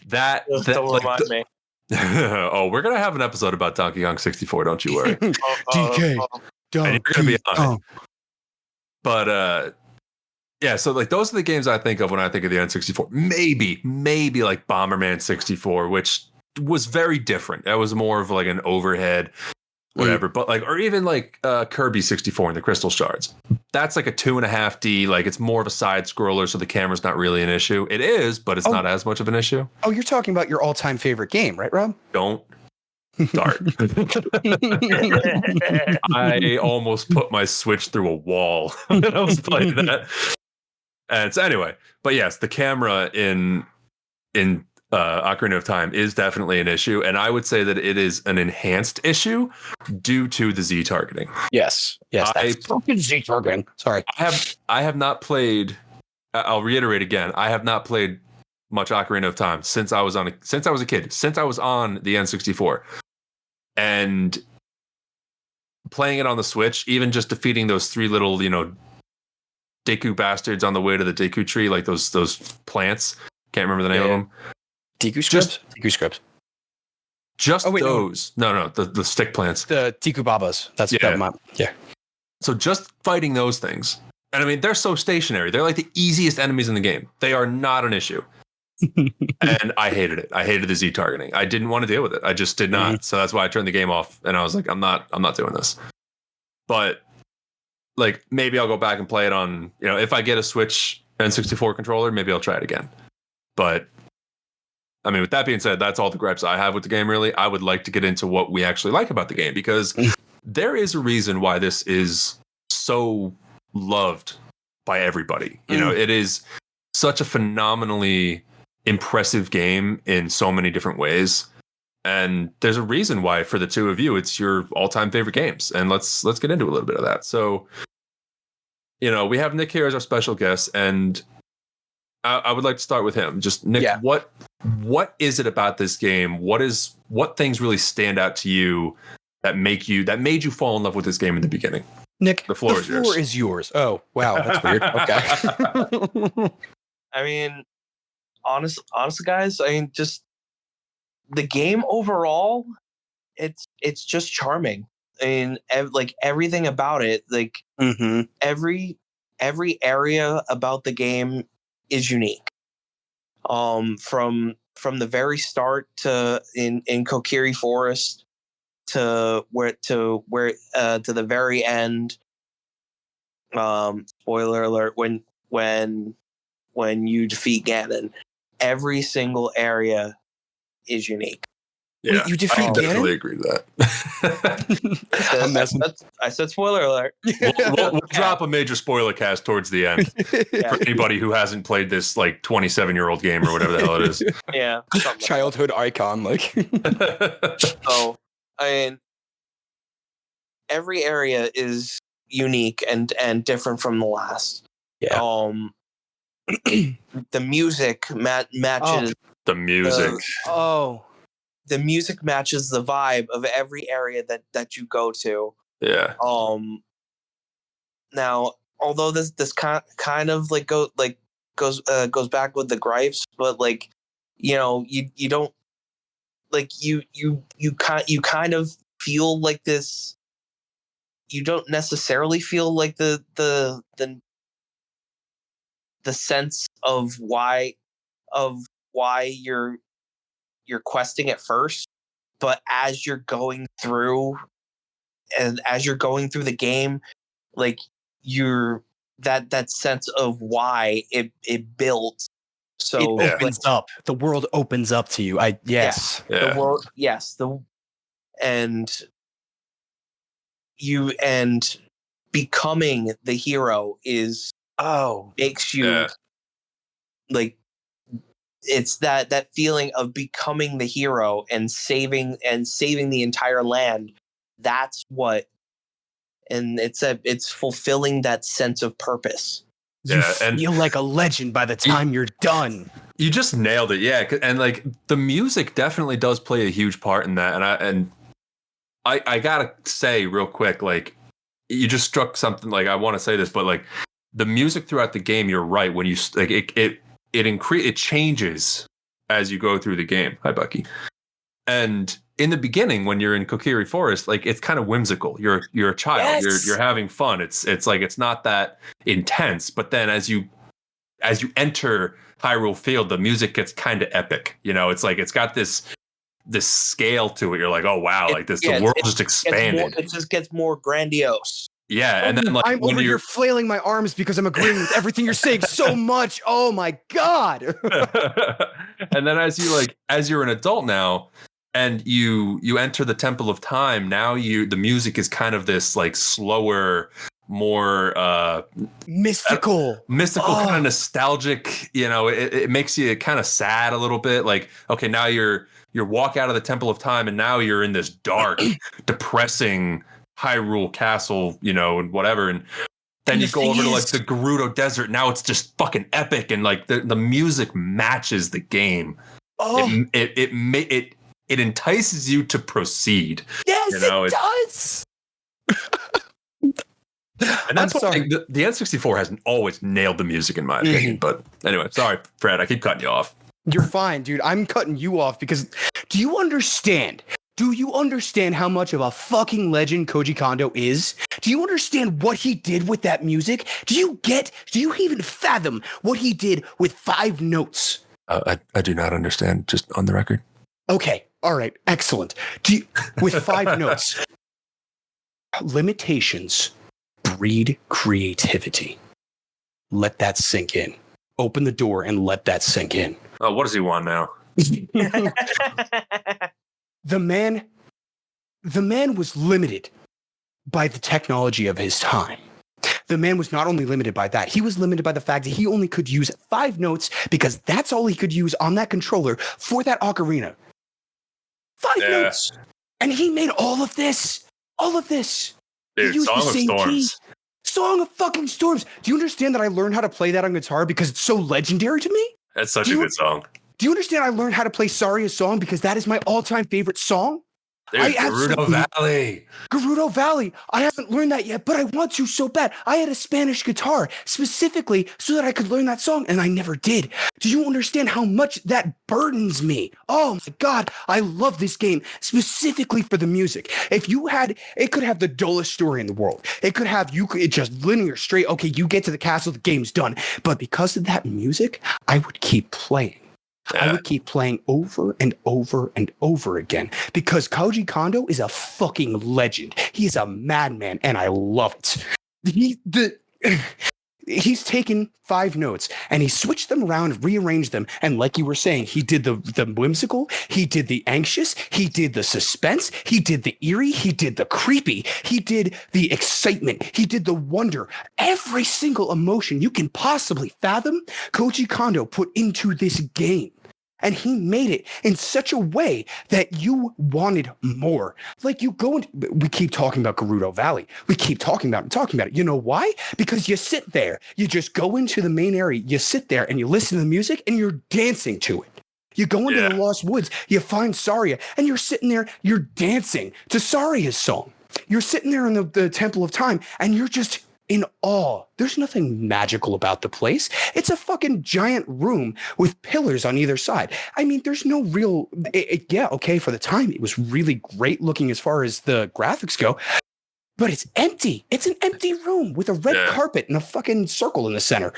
don't remind me. Oh, we're gonna have an episode about Donkey Kong 64. Don't you worry. DK, And you're gonna be on it. But yeah, so like those are the games I think of when I think of the N64. Maybe like Bomberman 64, which was very different. That was more of like an overhead, whatever. But like, or even like Kirby 64 and the Crystal Shards. That's like a 2.5D. Like it's more of a side scroller, so the camera's not really an issue. It is, but it's not as much of an issue. Oh, you're talking about your all-time favorite game, right, Rob? Don't start. I almost put my Switch through a wall when I was playing that. And so anyway, but yes, the camera in Ocarina of Time is definitely an issue, and I would say that it is an enhanced issue due to the Z targeting. Yes, that's fucking Z targeting. Sorry, I have not played. I'll reiterate again. I have not played much Ocarina of Time since I was a kid. Since I was on the N64, and playing it on the Switch, even just defeating those three little, Deku bastards on the way to the Deku tree, like those plants. Can't remember the name of them. Deku Scribs? Deku Scribs. Just those. No, the stick plants. The Deku Babas. That's yeah. So just fighting those things. And I mean, they're so stationary. They're like the easiest enemies in the game. They are not an issue. And I hated it. I hated the Z targeting. I didn't want to deal with it. I just did not. Mm-hmm. So that's why I turned the game off. And I was like, I'm not doing this. But like, maybe I'll go back and play it on, if I get a Switch N64 controller, maybe I'll try it again. But I mean, with that being said, that's all the gripes I have with the game, really. I would like to get into what we actually like about the game, because there is a reason why this is so loved by everybody. It is such a phenomenally impressive game in so many different ways. And there's a reason why for the two of you, it's your all-time favorite games. And let's get into a little bit of that. So, we have Nick here as our special guest, and I would like to start with him. Just Nick, what is it about this game? What things really stand out to you that made you fall in love with this game in the beginning? Nick, the floor is yours. Oh, wow, that's weird. Okay. I mean, honestly, guys, I mean, just the game overall, it's just charming. I mean, like everything about it, like every area about the game is unique. From the very start to in Kokiri Forest to the very end. Spoiler alert: when you defeat Ganon, every single area is unique. Yeah, wait, you defeat I Ganon? definitely agree with that. I said spoiler alert. We'll drop a major spoiler cast towards the end for anybody who hasn't played this 27-year-old game or whatever the hell it is. Yeah, childhood icon. So, I mean, every area is unique and different from the last. Yeah. The music matches. The music. The music matches the vibe of every area that you go to. Yeah. Now, although this kind of goes back with the gripes, but you don't you kind of feel like this. You don't necessarily feel like the sense of why you're questing at first, but as you're going through the game, like you're that sense of why it built. So it opens up. The world opens up to you. The world, and becoming the hero makes you like, it's that feeling of becoming the hero and saving the entire land. That's what, and it's fulfilling that sense of purpose. You feel like a legend by the time you're done. You just nailed it. Yeah. And the music definitely does play a huge part in that. And I gotta say real quick, you just struck something. I want to say this, but the music throughout the game, you're right. When you it changes as you go through the game. Hi, Bucky. And in the beginning, when you're in Kokiri Forest, it's kind of whimsical. You're a child. Yes. You're having fun. It's not that intense. But then as you enter Hyrule Field, the music gets kind of epic. It's got this scale to it. You're like, oh wow, the world just expanded. It just gets more grandiose. Yeah, and then I'm over here flailing my arms because I'm agreeing with everything you're saying so much. Oh my god! And then as you're an adult now, and you enter the Temple of Time, now the music is kind of this slower, more mystical, kind of nostalgic. It makes you kind of sad a little bit. Okay, now you're walk out of the Temple of Time, and now you're in this dark, depressing Hyrule Castle, and whatever, and then you go over to the Gerudo Desert. Now it's just fucking epic, and the music matches the game. It entices you to proceed. Yes, it does. And that's why the N64 hasn't always nailed the music, in my opinion. But anyway, sorry, Fred, I keep cutting you off. You're fine, dude. I'm cutting you off because do you understand how much of a fucking legend Koji Kondo is? Do you understand what he did with that music? Do you even fathom what he did with 5 notes? I do not understand, just on the record. Okay. All right. Excellent. With 5 notes. Limitations breed creativity. Let that sink in. Open the door and let that sink in. Oh, what does he want now? The man was limited by the technology of his time. The man was not only limited by that, he was limited by the fact that he only could use 5 notes because that's all he could use on that controller for that ocarina. 5 notes. And he made all of this. Dude, he used Song the of same key. Storms. Song of fucking Storms. Do you understand that I learned how to play that on guitar because it's so legendary to me? That's such a good song. Do you understand I learned how to play Saria's song because that is my all-time favorite song? Dude, Gerudo Valley. Gerudo Valley. I haven't learned that yet, but I want to so bad. I had a Spanish guitar specifically so that I could learn that song, and I never did. Do you understand how much that burdens me? Oh my God, I love this game specifically for the music. If you had, it could have the dullest story in the world. It could have, it just linear straight. Okay, you get to the castle, the game's done. But because of that music, I would keep playing. Yeah. I would keep playing over and over and over again because Koji Kondo is a fucking legend. He is a madman, and I love it. He's taken 5 notes and he switched them around, rearranged them, and like you were saying, he did the whimsical, he did the anxious, he did the suspense, he did the eerie, he did the creepy, he did the excitement, he did the wonder. Every single emotion you can possibly fathom, Koji Kondo put into this game. And he made it in such a way that you wanted more. Like you go into, we keep talking about Gerudo Valley. We keep talking about it. You know why? Because you sit there, you just go into the main area, you sit there and you listen to the music and you're dancing to it. You go into the Lost Woods, you find Saria, and you're sitting there, you're dancing to Saria's song. You're sitting there in the Temple of Time and you're just in awe. There's nothing magical about the place. It's a fucking giant room with pillars on either side. I mean, there's no real, okay, for the time, it was really great looking as far as the graphics go, but it's empty. It's an empty room with a red carpet and a fucking circle in the center.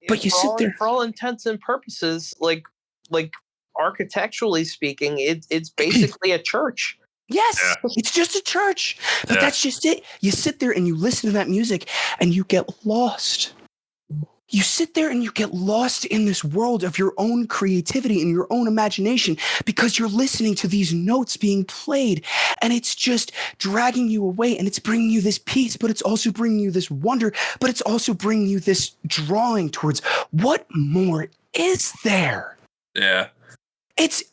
But you sit there. For all intents and purposes, like architecturally speaking, it's basically a church. Yes, it's just a church. But that's just it. You sit there and you listen to that music and you get lost. You sit there and you get lost in this world of your own creativity and your own imagination because you're listening to these notes being played and it's just dragging you away and it's bringing you this peace, but it's also bringing you this wonder, but it's also bringing you this drawing towards what more is there? Yeah. It's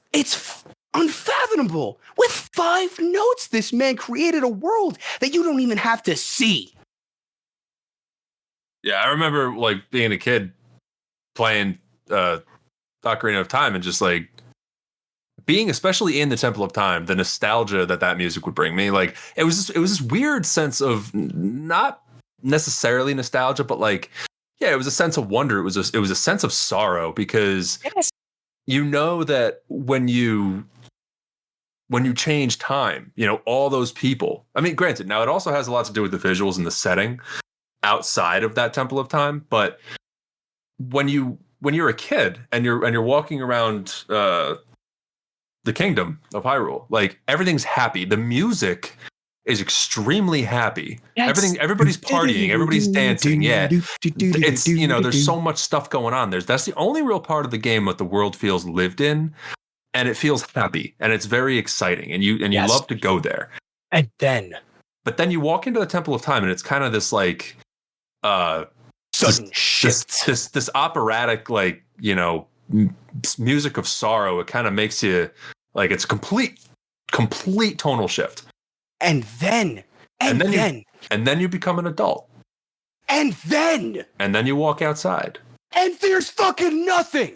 unfathomable. With 5 notes, this man created a world that you don't even have to see. Yeah, I remember like being a kid playing Ocarina of Time and just like being, especially in the Temple of Time, the nostalgia that music would bring me. Like it was this weird sense of not necessarily nostalgia, but like it was a sense of wonder. It was a sense of sorrow because you know that when you change time, all those people. I mean, granted, now it also has a lot to do with the visuals and the setting outside of that Temple of Time. But when you're a kid and you're walking around the kingdom of Hyrule, like everything's happy. The music is extremely happy. Everybody's partying, everybody's dancing. Yeah, it's there's so much stuff going on. That's the only real part of the game that the world feels lived in. And it feels happy and it's very exciting and you love to go there. But then you walk into the Temple of Time and it's kind of this like sudden shift. This operatic like, music of sorrow. It kind of makes you like it's a complete tonal shift. And then you become an adult. And then you walk outside. And there's fucking nothing.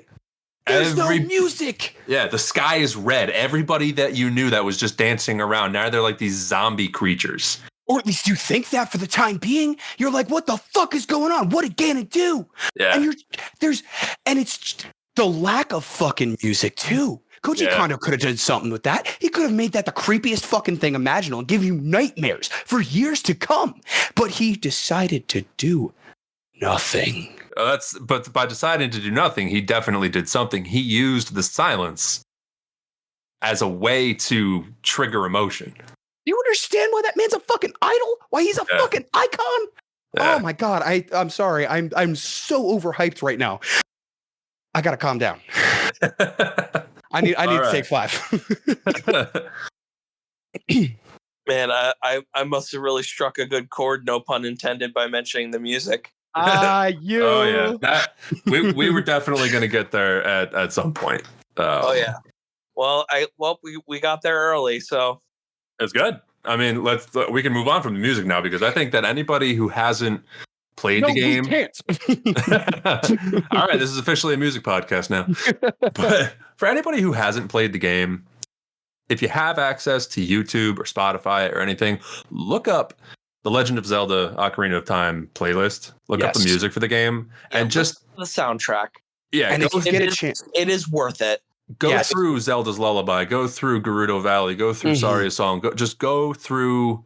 There's no music. Yeah, the sky is red. Everybody that you knew that was just dancing around, now they're like these zombie creatures. Or at least you think that for the time being. You're like, what the fuck is going on? What did Ganon do? Yeah. And it's the lack of fucking music too. Koji Kondo could have done something with that. He could have made that the creepiest fucking thing imaginable and give you nightmares for years to come. But he decided to do nothing. But by deciding to do nothing, he definitely did something. He used the silence as a way to trigger emotion. Do you understand why that man's a fucking idol? Why he's a fucking icon? Yeah. Oh my God. I'm sorry. I'm so overhyped right now. I gotta calm down. I need to take 5. Man, I must have really struck a good chord, no pun intended, by mentioning the music. Oh yeah, we were definitely going to get there at some point. Oh yeah, Well, we got there early, so It's good. I mean, we can move on from the music now because I think that anybody who hasn't played the game, we can't. all right, this is officially a music podcast now. But for anybody who hasn't played the game, if you have access to YouTube or Spotify or anything, look up the Legend of Zelda Ocarina of Time playlist. Look up the Yes. music for the game and just the soundtrack. yeah, And go, if you get a chance, It is worth it. go Yes. through Zelda's Lullaby, go through Gerudo Valley, go through Saria's song, just go through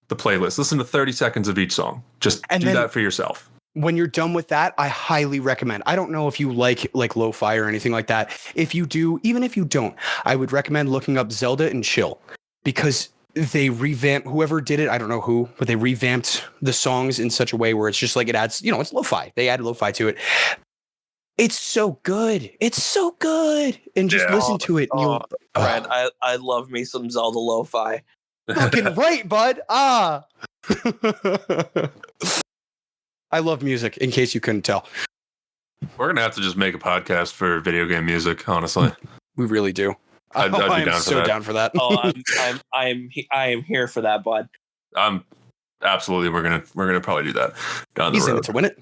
the playlist. Listen to 30 seconds of each song. Just And do then- that for yourself. when you're done with that, I highly recommend. I don't know if you like lo-fi or anything like that. If you do, even if you don't, I would recommend looking up Zelda and Chill, because they revamped, whoever did it, I don't know who, but they revamped the songs in such a way where it's just like it adds, it's lo-fi. They added lo-fi to it. It's so good. It's so good. And just listen to it. And you'll, Fred, I love me some Zelda lo-fi. fucking right, bud. I love music, in case you couldn't tell. We're gonna have to just make a podcast for video game music, honestly. We really do. I'd be I am down for so that. down for that. Oh, I am here for that, bud. Absolutely, we're gonna probably do that down the He's in road. it to win it.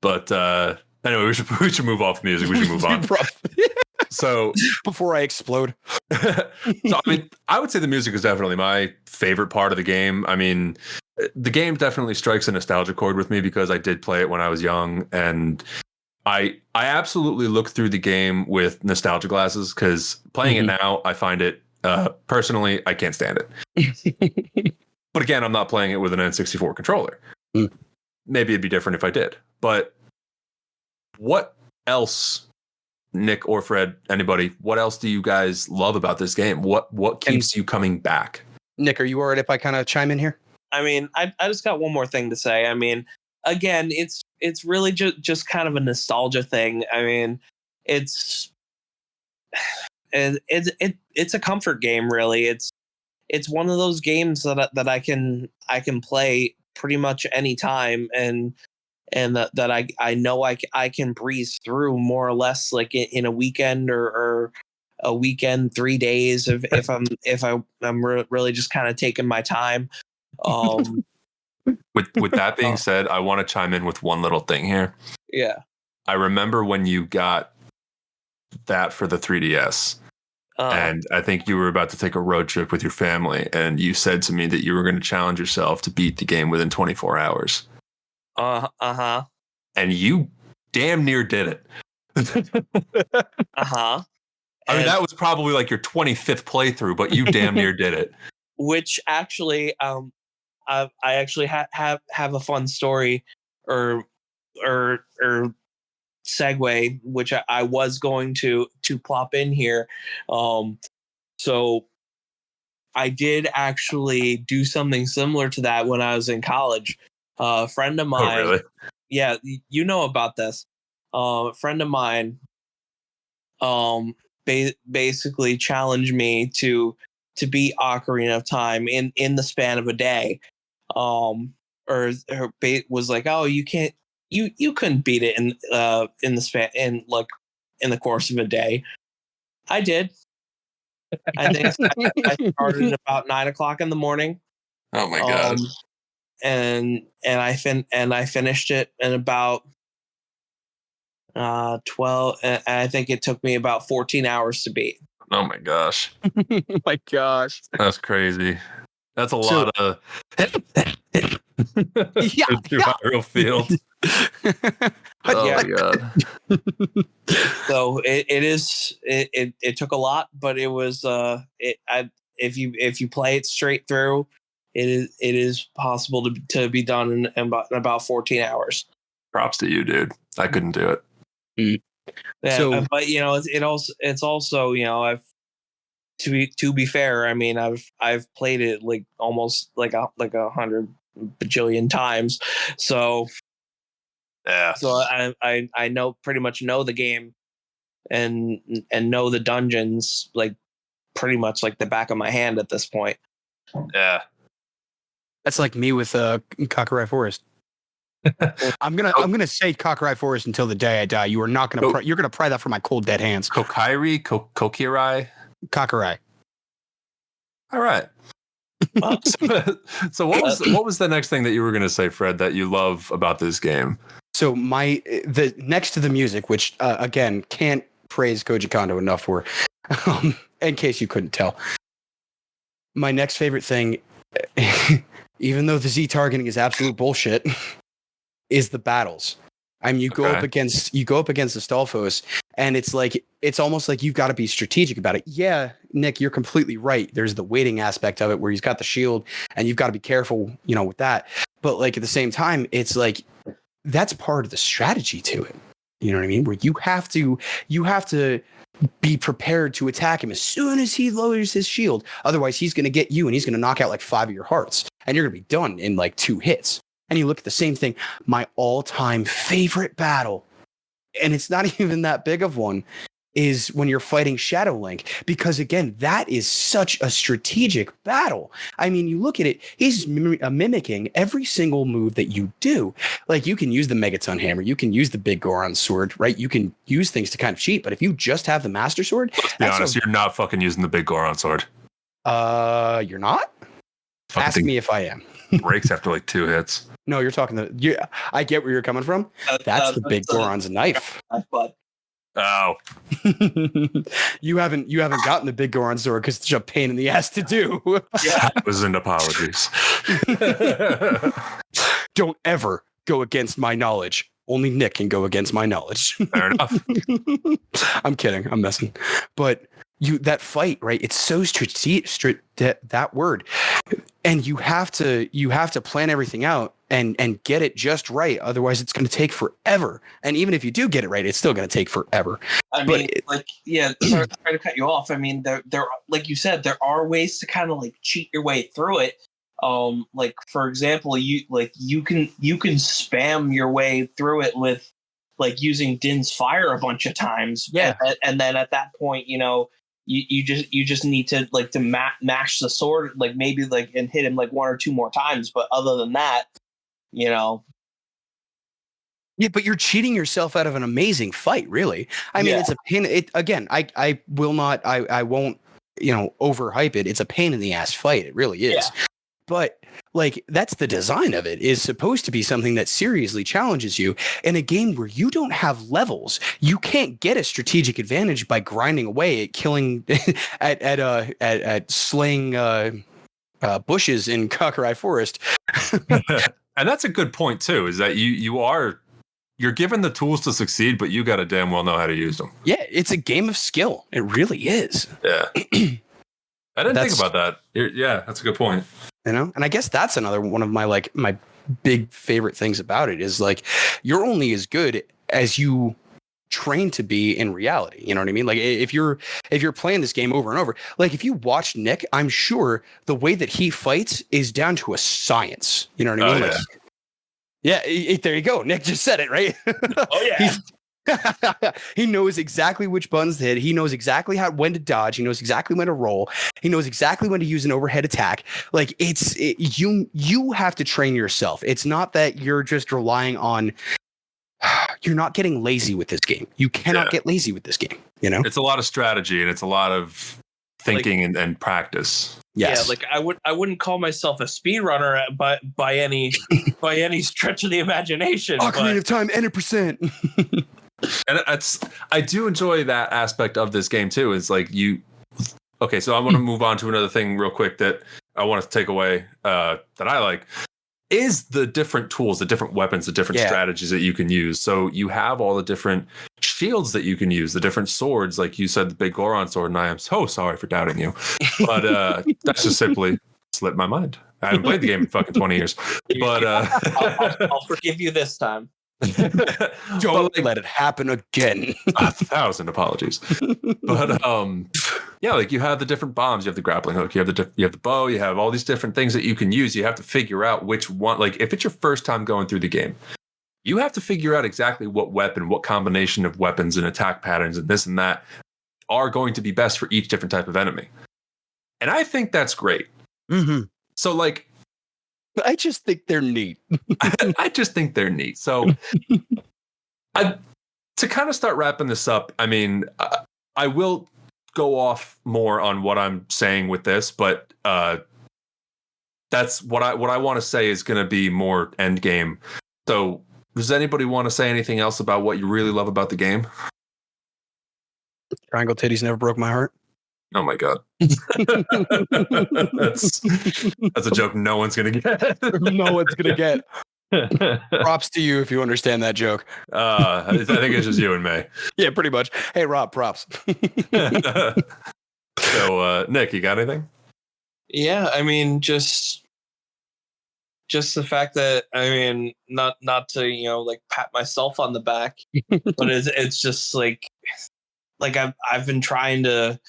But anyway, we should move off music. We should move on. So Before I explode. I mean, I would say the music is definitely my favorite part of the game. I mean, the game definitely strikes a nostalgia chord with me because I did play it when I was young, and I absolutely look through the game with nostalgia glasses because playing it now, I find it personally, I can't stand it. But again, I'm not playing it with an N64 controller. Maybe it'd be different if I did. But what else, Nick or Fred, anybody, what else do you guys love about this game? What keeps you coming back? Nick, are you all right if I kind of chime in here? I mean, I just got one more thing to say. I mean, again, it's really just kind of a nostalgia thing. I mean, it's a comfort game, really. It's one of those games that I can play pretty much any time, and that I know I can breeze through more or less like in a weekend or a weekend, 3 days if I'm really just kind of taking my time. With that being said, I want to chime in with one little thing here. Yeah. I remember when you got that for the 3DS. And I think you were about to take a road trip with your family, and you said to me that you were going to challenge yourself to beat the game within 24 hours. Uh-huh. And you damn near did it. Uh-huh. I mean, that was probably like your 25th playthrough, but you damn near did it. Which actually, I actually have a fun story or segue, which I was going to plop in here. So I did actually do something similar to that when I was in college. A friend of mine, Oh, really? yeah, you know about this. A friend of mine, basically challenged me to beat Ocarina of Time in the span of a day. Or was like, oh, you can't, you couldn't beat it in the span in the course of a day. I did. I think I started at about 9:00 in the morning. Oh my god! And I finished it in about 12. And I think it took me about 14 hours to beat. Oh my gosh! Oh my gosh! That's crazy. That's a lot of throughout real field. Oh my god! So it took a lot, but it was if you play it straight through, it is possible to be done in about 14 hours. Props to you, dude. I couldn't do it. Yeah, So- but it's also I've to be fair, I mean I've played it like almost like 100 bajillion times, so Yeah. so I know pretty much know the game and know the dungeons like pretty much like the back of my hand at this point. Yeah. That's like me with Cockeye Forest. I'm gonna say Cockeye Forest until the day I die. You are not gonna. You're gonna pry that from my cold dead hands. Kokirai? Kakurai. All right. Well, So what was the next thing that you were going to say, Fred, that you love about this game? So the next to the music, which again can't praise Koji Kondo enough for, in case you couldn't tell. My next favorite thing, even though the Z targeting is absolute bullshit, is the battles. I mean, you go up against the Stalfos, and it's almost like you've got to be strategic about it. Yeah, Nick, you're completely right. There's the waiting aspect of it where he's got the shield, and you've got to be careful, with that. But like at the same time, it's like that's part of the strategy to it. You know what I mean? Where you have to be prepared to attack him as soon as he lowers his shield. Otherwise, he's going to get you, and he's going to knock out like 5 of your hearts, and you're going to be done in like 2 hits. And you look at the same thing, my all-time favorite battle, and it's not even that big of one, is when you're fighting Shadow Link, because again, that is such a strategic battle. I mean, you look at it, he's mimicking every single move that you do. Like you can use the Megaton Hammer, you can use the Big Goron Sword, right? You can use things to kind of cheat, but if you just have the Master Sword, let's be honest, you're not fucking using the Big Goron Sword. You're not? Fucking Ask me if I am. Breaks after like 2 hits. No, you're talking I get where you're coming from. That's the Big Goron's knife. But Oh. you haven't gotten the Big Goron Sword because it's such a pain in the ass to do. yeah, That was an apologies. Don't ever go against my knowledge. Only Nick can go against my knowledge. Fair enough. I'm kidding. I'm messing. But that fight, right? It's so strategic, that word. And you have to plan everything out and get it just right. Otherwise, it's going to take forever. And even if you do get it right, it's still going to take forever. I mean, sorry to cut you off. I mean, there, like you said, there are ways to kind of like cheat your way through it. Like for example, you can spam your way through it with like using Din's Fire a bunch of times. Yeah, and then at that point, you just need to mash the sword, like maybe like and hit him like 1 or 2 more times. But other than that, Yeah, but you're cheating yourself out of an amazing fight, really. I mean, it's a pain. I won't, overhype it. It's a pain in the ass fight. It really is. Yeah. But like that's the design of it, is supposed to be something that seriously challenges you in a game where you don't have levels. You can't get a strategic advantage by grinding away at killing at slaying bushes in Kakurai Forest. And that's a good point too, is that you're given the tools to succeed, but you got to damn well know how to use them. Yeah, it's a game of skill. It really is. Yeah. I didn't think about that. Yeah, that's a good point. And I guess that's another one of my big favorite things about it is like you're only as good as you train to be in reality. You know what I mean? Like if you're playing this game over and over, like if you watch Nick, I'm sure the way that he fights is down to a science. You know what I mean? There you go. Nick just said it, right? Oh yeah. He knows exactly which buttons to hit. He knows exactly when to dodge. He knows exactly when to roll. He knows exactly when to use an overhead attack. Like you have to train yourself. It's not that you're just relying on. You're not getting lazy with this game. You cannot get lazy with this game. It's a lot of strategy and it's a lot of thinking and practice. Yes. Yeah, like I wouldn't call myself a speedrunner by any stretch of the imagination. Ocarina of Time, 100%. And I do enjoy that aspect of this game too. Is like okay, so I want to move on to another thing real quick that I want to take away that I like is the different tools, the different weapons, the different strategies that you can use. So you have all the different shields that you can use, the different swords, like you said, the Big Goron sword, and I am so sorry for doubting you. But that's just simply slipped my mind. I haven't played the game in fucking 20 years. But I'll forgive you this time. Don't let it happen again. 1,000 apologies. But like you have the different bombs, you have the grappling hook, you have the bow, you have all these different things that you can use. You have to figure out which one. Like if it's your first time going through the game, you have to figure out exactly what weapon, what combination of weapons and attack patterns and this and that are going to be best for each different type of enemy. And I think that's great. Mm-hmm. So like. I just think they're neat. I just think they're neat. So to kind of start wrapping this up, I mean, I will go off more on what I'm saying with this, but that's what I want to say is going to be more end game. So, does anybody want to say anything else about what you really love about the game? Triangle titties never broke my heart. Oh my god, that's a joke no one's gonna get. No one's gonna get. Props to you if you understand that joke. I think it's just you and me. Yeah, pretty much. Hey, Rob, props. So, Nick, you got anything? Yeah, I mean, just the fact that, I mean, not to, you know, like pat myself on the back, but it's just like I've been trying to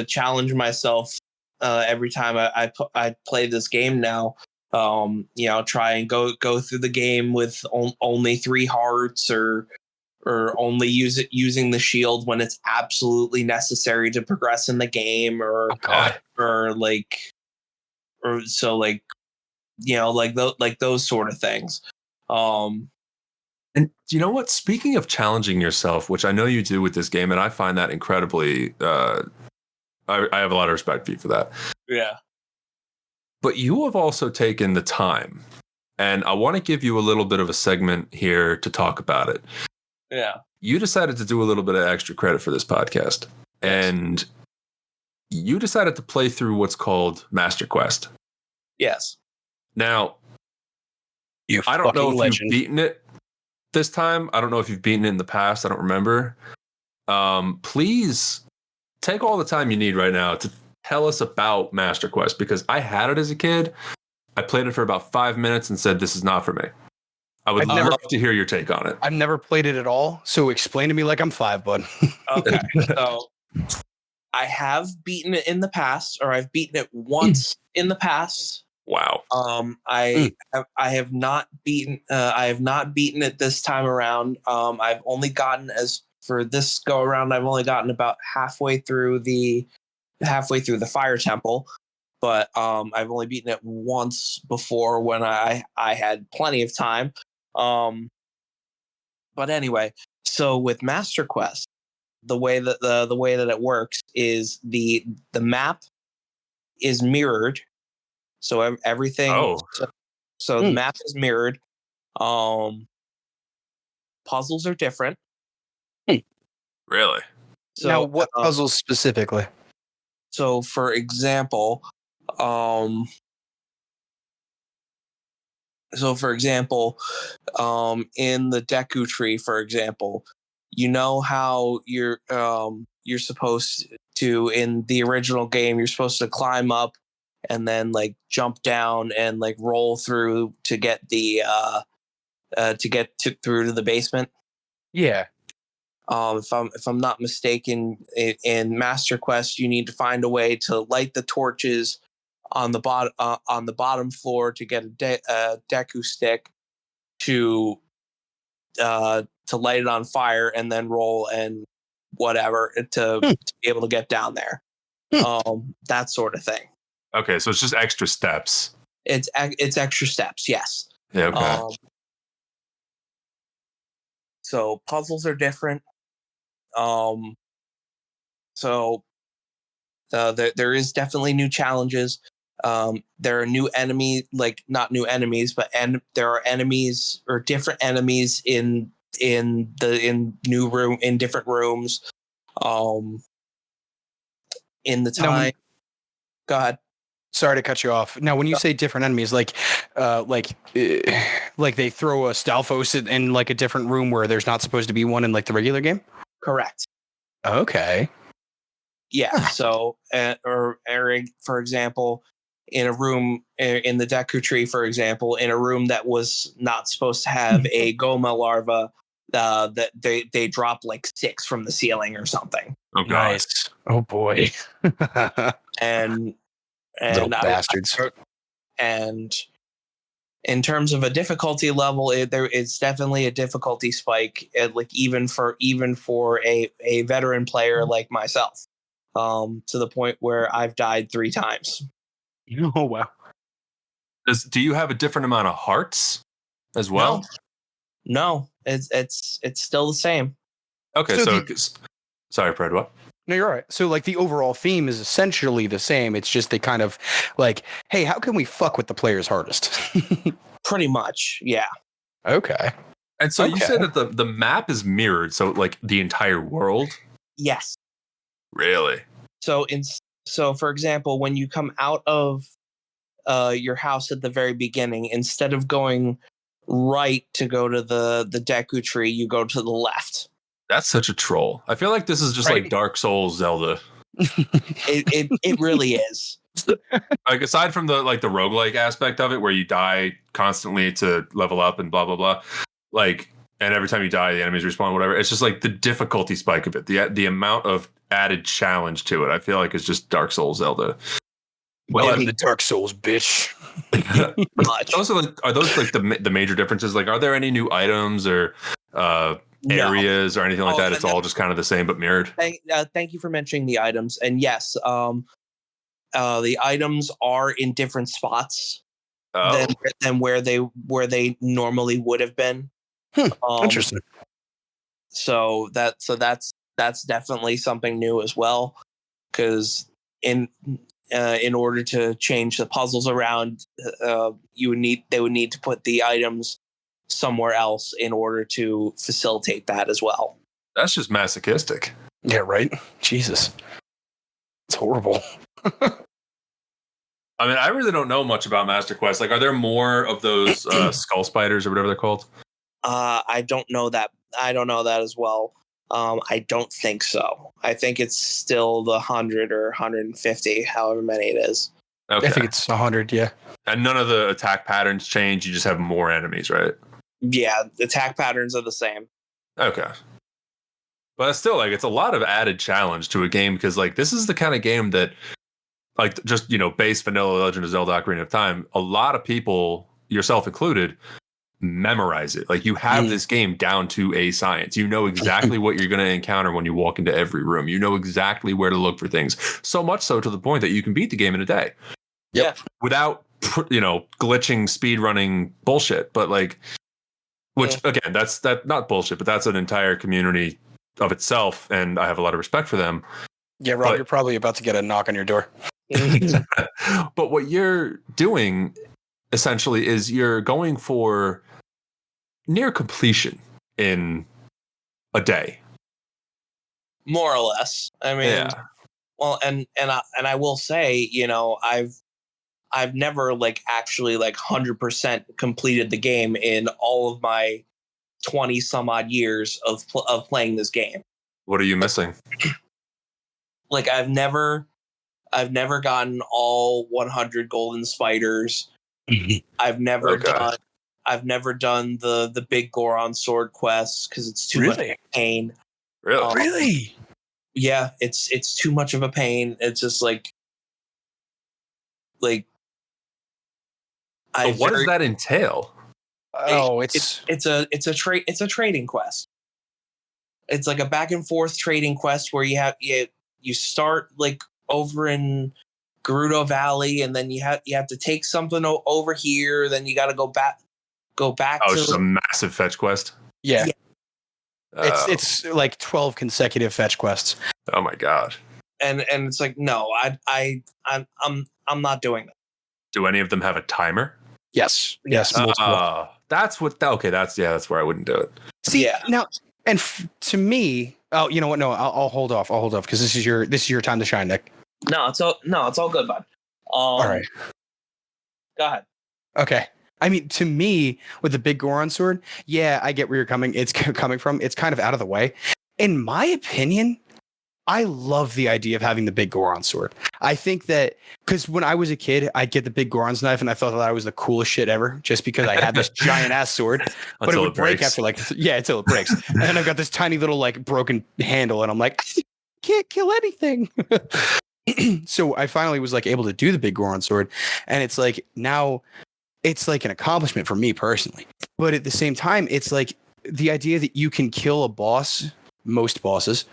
challenge myself every time I play this game now. You know, try and go through the game with only 3 hearts, or only using the shield when it's absolutely necessary to progress in the game, or Oh God. or so, like, you know, like those sort of things. And you know what? Speaking of challenging yourself, which I know you do with this game, and I find that incredibly, I have a lot of respect for you for that. Yeah. But you have also taken the time, and I want to give you a little bit of a segment here to talk about it. Yeah. You decided to do a little bit of extra credit for this podcast, and you decided to play through what's called Master Quest. Yes. Now, I don't know if you've beaten it this time. I don't know if you've beaten it in the past. I don't remember. Please take all the time you need right now to tell us about Master Quest, because I had it as a kid. I played it for about 5 minutes and said, this is not for me. I would love to hear your take on it. I've never played it at all, so explain to me like I'm 5, bud. Okay. So I have beaten it in the past, or I've beaten it once in the past. Wow. I have not beaten it this time around. I've only gotten, as for this go around, I've only gotten about halfway through the fire temple, but I've only beaten it once before when I had plenty of time. But anyway, so with Master Quest, the way that it works is the map is mirrored. So everything. Oh. So the map is mirrored. Puzzles are different. Really? So now, what puzzles specifically? So, for example, in the Deku tree, for example, you know how you're supposed to, in the original game, you're supposed to climb up and then like jump down and like roll through to get the through to the basement. Yeah. If I'm not mistaken, in Master Quest, you need to find a way to light the torches on the bottom floor to get a Deku stick to light it on fire, and then roll and whatever to be able to get down there. That sort of thing. Okay, so it's just extra steps. It's extra steps, yes. Yeah. Okay. So puzzles are different. So there is definitely new challenges. There are new enemy, like not new enemies, but there are enemies or different enemies in different rooms. In the time. Go ahead. Sorry to cut you off. Now, when you say different enemies, like they throw a Stalfos in like a different room where there's not supposed to be one in like the regular game? Correct. Okay. Yeah. So, or for example, in a room in the Deku tree, for example, in a room that was not supposed to have a Goma larva, that they drop like 6 from the ceiling or something. Oh, nice. Oh boy. and little bastards. And in terms of a difficulty level, it's definitely a difficulty spike, like even for a veteran player like myself, to the point where I've died 3 times. Oh wow. Do you have a different amount of hearts as well? No, it's still the same. Okay, so sorry, Fred. What? No, you're right. So like the overall theme is essentially the same. It's just they kind of like, hey, how can we fuck with the players hardest? Pretty much, yeah. Okay. And so you Okay. said that the map is mirrored, so like the entire world? Yes. Really? So for example, when you come out of your house at the very beginning, instead of going right to go to the Deku tree, you go to the left. That's such a troll. I feel like this is just Right. like Dark Souls Zelda. It really is. Like aside from the like the roguelike aspect of it where you die constantly to level up and blah blah blah. Like, and every time you die the enemies respawn, whatever. It's just like the difficulty spike of it. The amount of added challenge to it, I feel like is just Dark Souls Zelda. Welcome to Dark Souls, bitch. Are those like the major differences? Like, are there any new items or areas or anything like that? It's all just kind of the same but mirrored. Thank you for mentioning the items. And yes, the items are in different spots than where they normally would have been. Interesting. So that's definitely something new as well, because in order to change the puzzles around, they would need to put the items somewhere else in order to facilitate that as well. That's just masochistic. Yeah, right. Jesus, it's horrible. I mean, I really don't know much about Master Quest. Like, are there more of those skull spiders or whatever they're called? I don't know that. I don't know that as well. I don't think so. I think it's still the 100 or 150, however many it is. Okay. I think it's 100. Yeah. And none of the attack patterns change. You just have more enemies, right? Yeah, the attack patterns are the same. Okay. But it's still like it's a lot of added challenge to a game because like this is the kind of game that like just, base vanilla Legend of Zelda Ocarina of Time, a lot of people, yourself included, memorize it. Like you have this game down to a science. You know exactly what you're going to encounter when you walk into every room. You know exactly where to look for things. So much so to the point that you can beat the game in a day. Yeah. Without, glitching, speed running bullshit. But like, which again, that's not bullshit, but that's an entire community of itself. And I have a lot of respect for them. Yeah, Rob, you're probably about to get a knock on your door. But what you're doing essentially is you're going for near completion in a day, more or less. I mean, well, and I will say, I've never like actually like 100% completed the game in all of my 20 some odd years of playing this game. What are you missing? Like I've never gotten all 100 golden spiders. I've never done the big Goron sword quests because it's too much pain. Really? Really? Yeah, it's too much of a pain. It's just like what does that entail? Oh, it's a trading quest. It's like a back and forth trading quest where you start like over in Gerudo Valley, and then you have to take something over here. Then you got to go back. Oh, it's just a massive fetch quest. Yeah. It's like 12 consecutive fetch quests. Oh my god. And it's like, no, I'm not doing that. Do any of them have a timer? Yes. Multiple. That's where I wouldn't do it. See, now, and to me, you know what? No, I'll hold off. Because this is your time to shine, Nick. No, it's all good, bud. All right. Go ahead. Okay. I mean, to me, with the big Goron sword, yeah, I get where you're coming from. It's kind of out of the way. In my opinion, I love the idea of having the big Goron sword. I think that because when I was a kid, I'd get the big Goron's knife, and I thought that was the coolest shit ever, just because I had this giant ass sword, but it would break after until it breaks. And then I've got this tiny little like broken handle, and I'm like, can't kill anything. So I finally was like able to do the big Goron sword, and it's like now it's like an accomplishment for me personally. But at the same time, it's like the idea that you can kill a boss, most bosses,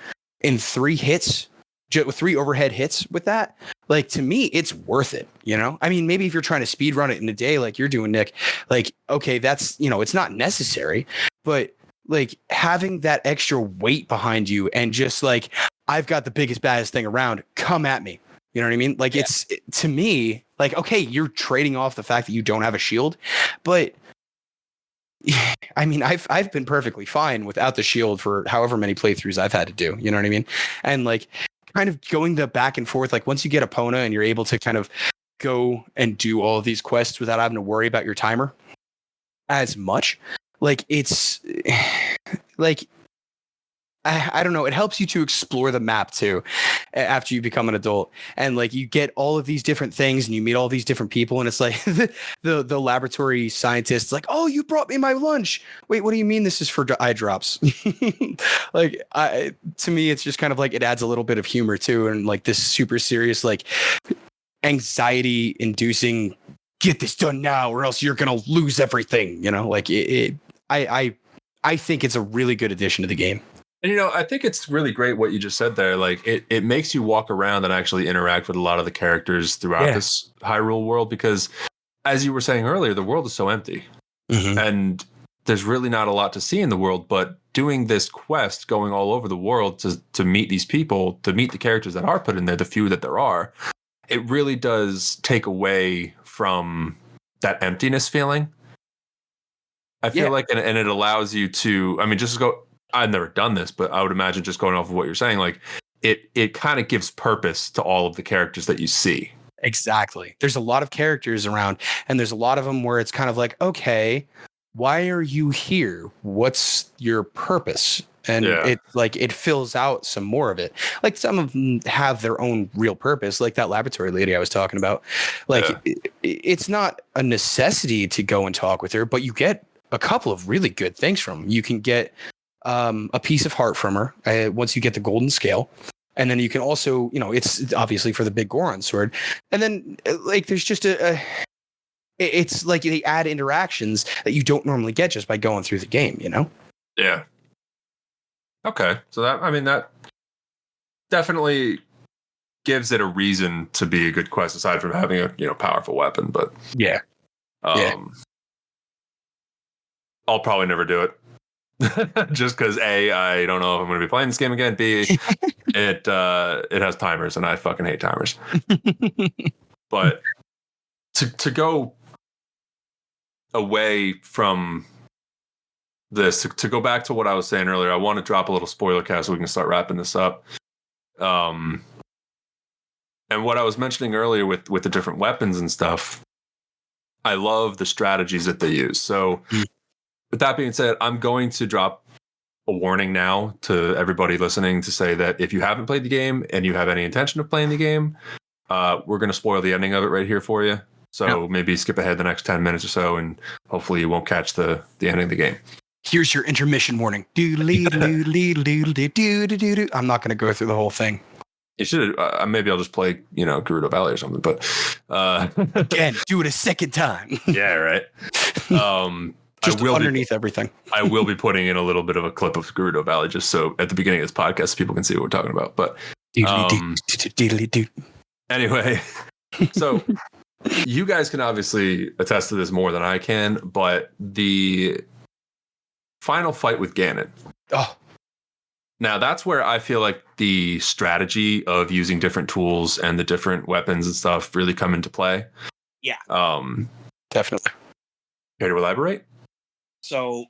in 3 hits, with 3 overhead hits with that, like to me, it's worth it. I mean, maybe if you're trying to speed run it in a day, like you're doing, Nick, like, okay, that's, it's not necessary, but like having that extra weight behind you and just like, I've got the biggest, baddest thing around. Come at me. You know what I mean? Like to me, like, okay, you're trading off the fact that you don't have a shield, but I mean, I've been perfectly fine without the shield for however many playthroughs I've had to do. You know what I mean? And like kind of going the back and forth, like once you get Epona and you're able to kind of go and do all of these quests without having to worry about your timer as much, like it's like I don't know. It helps you to explore the map too after you become an adult. And like you get all of these different things and you meet all these different people. And it's like the laboratory scientists like, oh, you brought me my lunch. Wait, what do you mean this is for eye drops? Like to me, it's just kind of like it adds a little bit of humor too. And like this super serious, like anxiety inducing, get this done now or else you're going to lose everything. You know, like I think it's a really good addition to the game. And, you know, I think it's really great what you just said there. Like, it makes you walk around and actually interact with a lot of the characters throughout this Hyrule world because, as you were saying earlier, the world is so empty. Mm-hmm. And there's really not a lot to see in the world. But doing this quest, going all over the world to meet these people, to meet the characters that are put in there, the few that there are, it really does take away from that emptiness feeling. I feel like, and it allows you to, I mean, just go... I've never done this, but I would imagine just going off of what you're saying, like it kind of gives purpose to all of the characters that you see. Exactly. There's a lot of characters around and there's a lot of them where it's kind of like, okay, why are you here? What's your purpose? And it like it fills out some more of it. Like some of them have their own real purpose, like that laboratory lady I was talking about. Like it's not a necessity to go and talk with her, but you get a couple of really good things from them. You can get a piece of heart from her once you get the golden scale. And then you can also, you know, it's obviously for the big Goron sword. And then like there's just it's like they add interactions that you don't normally get just by going through the game, you know? Yeah. Okay. So that definitely gives it a reason to be a good quest aside from having a, you know, powerful weapon. But I'll probably never do it. Just because I don't know if I'm going to be playing this game again. B, it has timers and I fucking hate timers. But to go away from this, to go back to what I was saying earlier, I want to drop a little spoiler cast so we can start wrapping this up. And what I was mentioning earlier with the different weapons and stuff, I love the strategies that they use. So. With that being said, I'm going to drop a warning now to everybody listening to say that if you haven't played the game and you have any intention of playing the game, we're going to spoil the ending of it right here for you. So maybe skip ahead the next 10 minutes or so, and hopefully you won't catch the ending of the game. Here's your intermission warning. I'm not going to go through the whole thing. You should. Maybe I'll just play, you know, Gerudo Valley or something. But again, do it a second time. Yeah, right. Just underneath everything. I will be putting in a little bit of a clip of Gerudo Valley just so at the beginning of this podcast people can see what we're talking about. But anyway, so you guys can obviously attest to this more than I can, but the final fight with Ganon. Oh. Now that's where I feel like the strategy of using different tools and the different weapons and stuff really come into play. Yeah. Definitely. Care to elaborate? So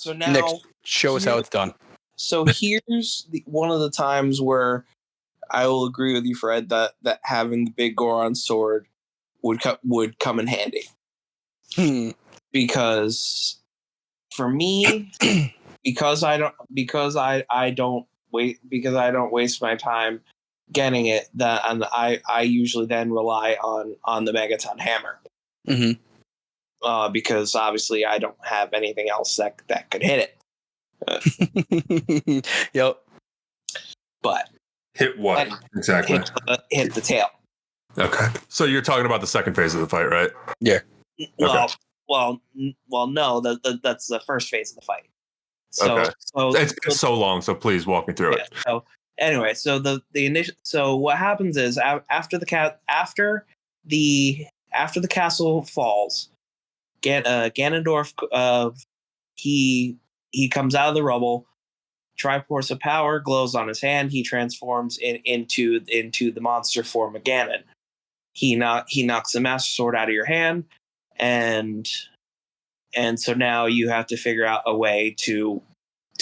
now Next, show us how it's done. So here's one of the times where I will agree with you, Fred, that having the big Goron sword would come in handy. Because for me, because I don't waste my time getting it, and I usually then rely on the Megaton hammer. Mm-hmm. Because obviously I don't have anything else that could hit it. Yep. But hit what exactly? Hit the tail. Okay. So you're talking about the second phase of the fight, right? Yeah. Well, no. That's the first phase of the fight. So, okay. So it's been so long. So please walk me through it. So anyway, so the initial. So what happens is after the castle falls. Ganondorf, he he comes out of the rubble. Triforce of Power glows on his hand. He transforms into the monster form of Ganon. He knocks the Master Sword out of your hand, and so now you have to figure out a way to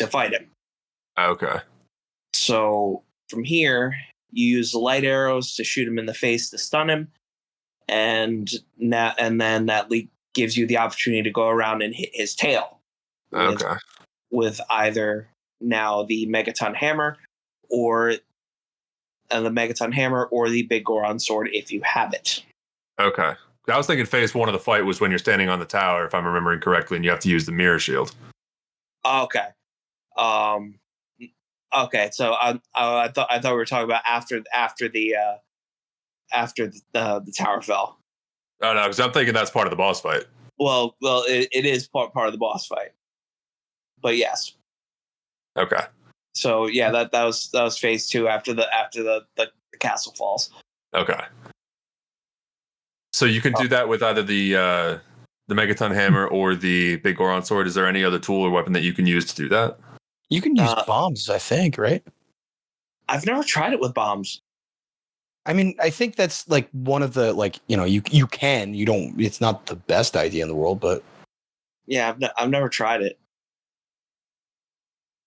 fight him. Okay. So from here, you use the light arrows to shoot him in the face to stun him, and then that gives you the opportunity to go around and hit his tail with either now the Megaton Hammer or the Big Goron Sword if you have it. Okay. I was thinking phase 1 of the fight was when you're standing on the tower, if I'm remembering correctly, and you have to use the mirror shield. Okay. Okay. So I thought we were talking about after the tower fell. Oh no, because I'm thinking that's part of the boss fight. Well, it is part of the boss fight. But yes. Okay. So yeah, that was phase 2 after the castle falls. Okay. So you can do that with either the Megaton Hammer or the Big Goron Sword. Is there any other tool or weapon that you can use to do that? You can use bombs, I think, right? I've never tried it with bombs. I mean, I think that's like one of the you can. You don't. It's not the best idea in the world, but yeah, I've never tried it.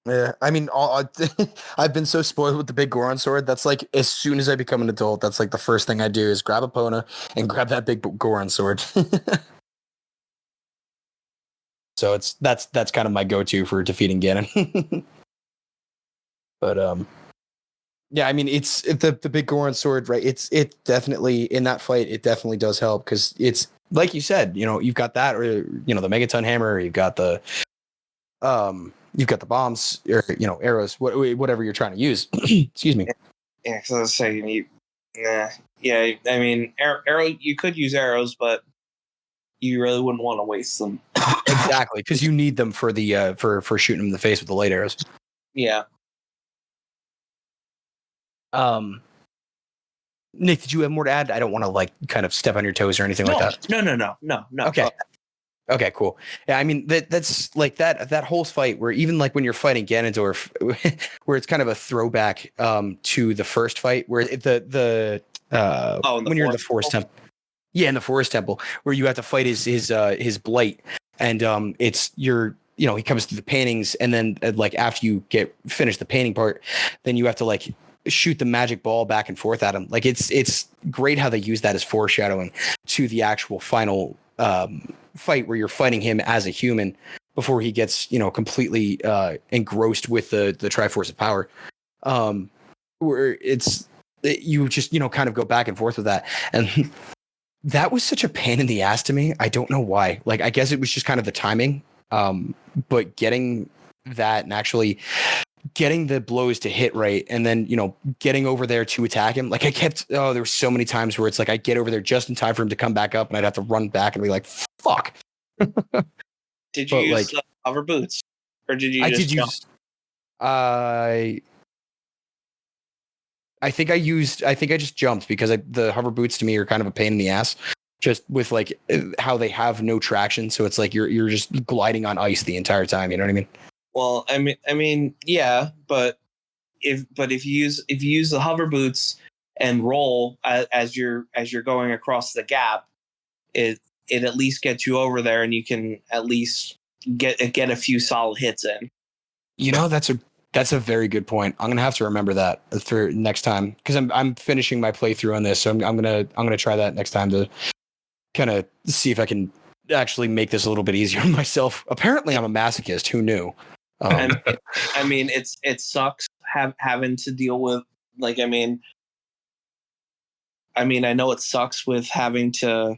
Yeah, I mean, I've been so spoiled with the Big Goron Sword. That's like as soon as I become an adult, that's like the first thing I do is grab a Pona and grab that Big Goron Sword. So that's kind of my go-to for defeating Ganon. But yeah, I mean, it's the Big Goron Sword, right? It definitely in that fight, it definitely does help because it's like you said, you've got that, or the Megaton Hammer, you've got the bombs or arrows, whatever you're trying to use. Excuse me. Yeah, because I was saying yeah. I mean, arrow. You could use arrows, but you really wouldn't want to waste them. Exactly, because you need them for the for shooting them in the face with the light arrows. Yeah. Nick, did you have more to add? I don't want to kind of step on your toes or anything like that. No. Okay. Okay, cool. Yeah, I mean that's like that whole fight where even like when you're fighting Ganondorf, where it's kind of a throwback to the first fight where when you're in the Forest Temple. Yeah, in the Forest Temple where you have to fight his blight, and it's he comes through the paintings, and then like after you get finished the painting part, then you have to like shoot the magic ball back and forth at him. Like it's great how they use that as foreshadowing to the actual final fight where you're fighting him as a human before he gets completely engrossed with the Triforce of Power, where you just kind of go back and forth with that, and that was such a pain in the ass to me. I don't know why. Like, I guess it was just kind of the timing, but getting that and actually getting the blows to hit right, and then getting over there to attack him. Like there were so many times where it's like I get over there just in time for him to come back up, and I'd have to run back and be like, "Fuck." Did you use hover boots, or did you? I just jump? I think I just jumped because the hover boots to me are kind of a pain in the ass. Just with like how they have no traction, so it's like you're just gliding on ice the entire time. You know what I mean? Well, I mean, yeah, but if you use the hover boots and roll as you're going across the gap, it at least gets you over there, and you can at least get a few solid hits in. That's a very good point. I'm gonna have to remember that for next time because I'm finishing my playthrough on this, so I'm gonna try that next time to kind of see if I can actually make this a little bit easier on myself. Apparently, I'm a masochist. Who knew? I mean, it sucks having to deal with I know it sucks with having to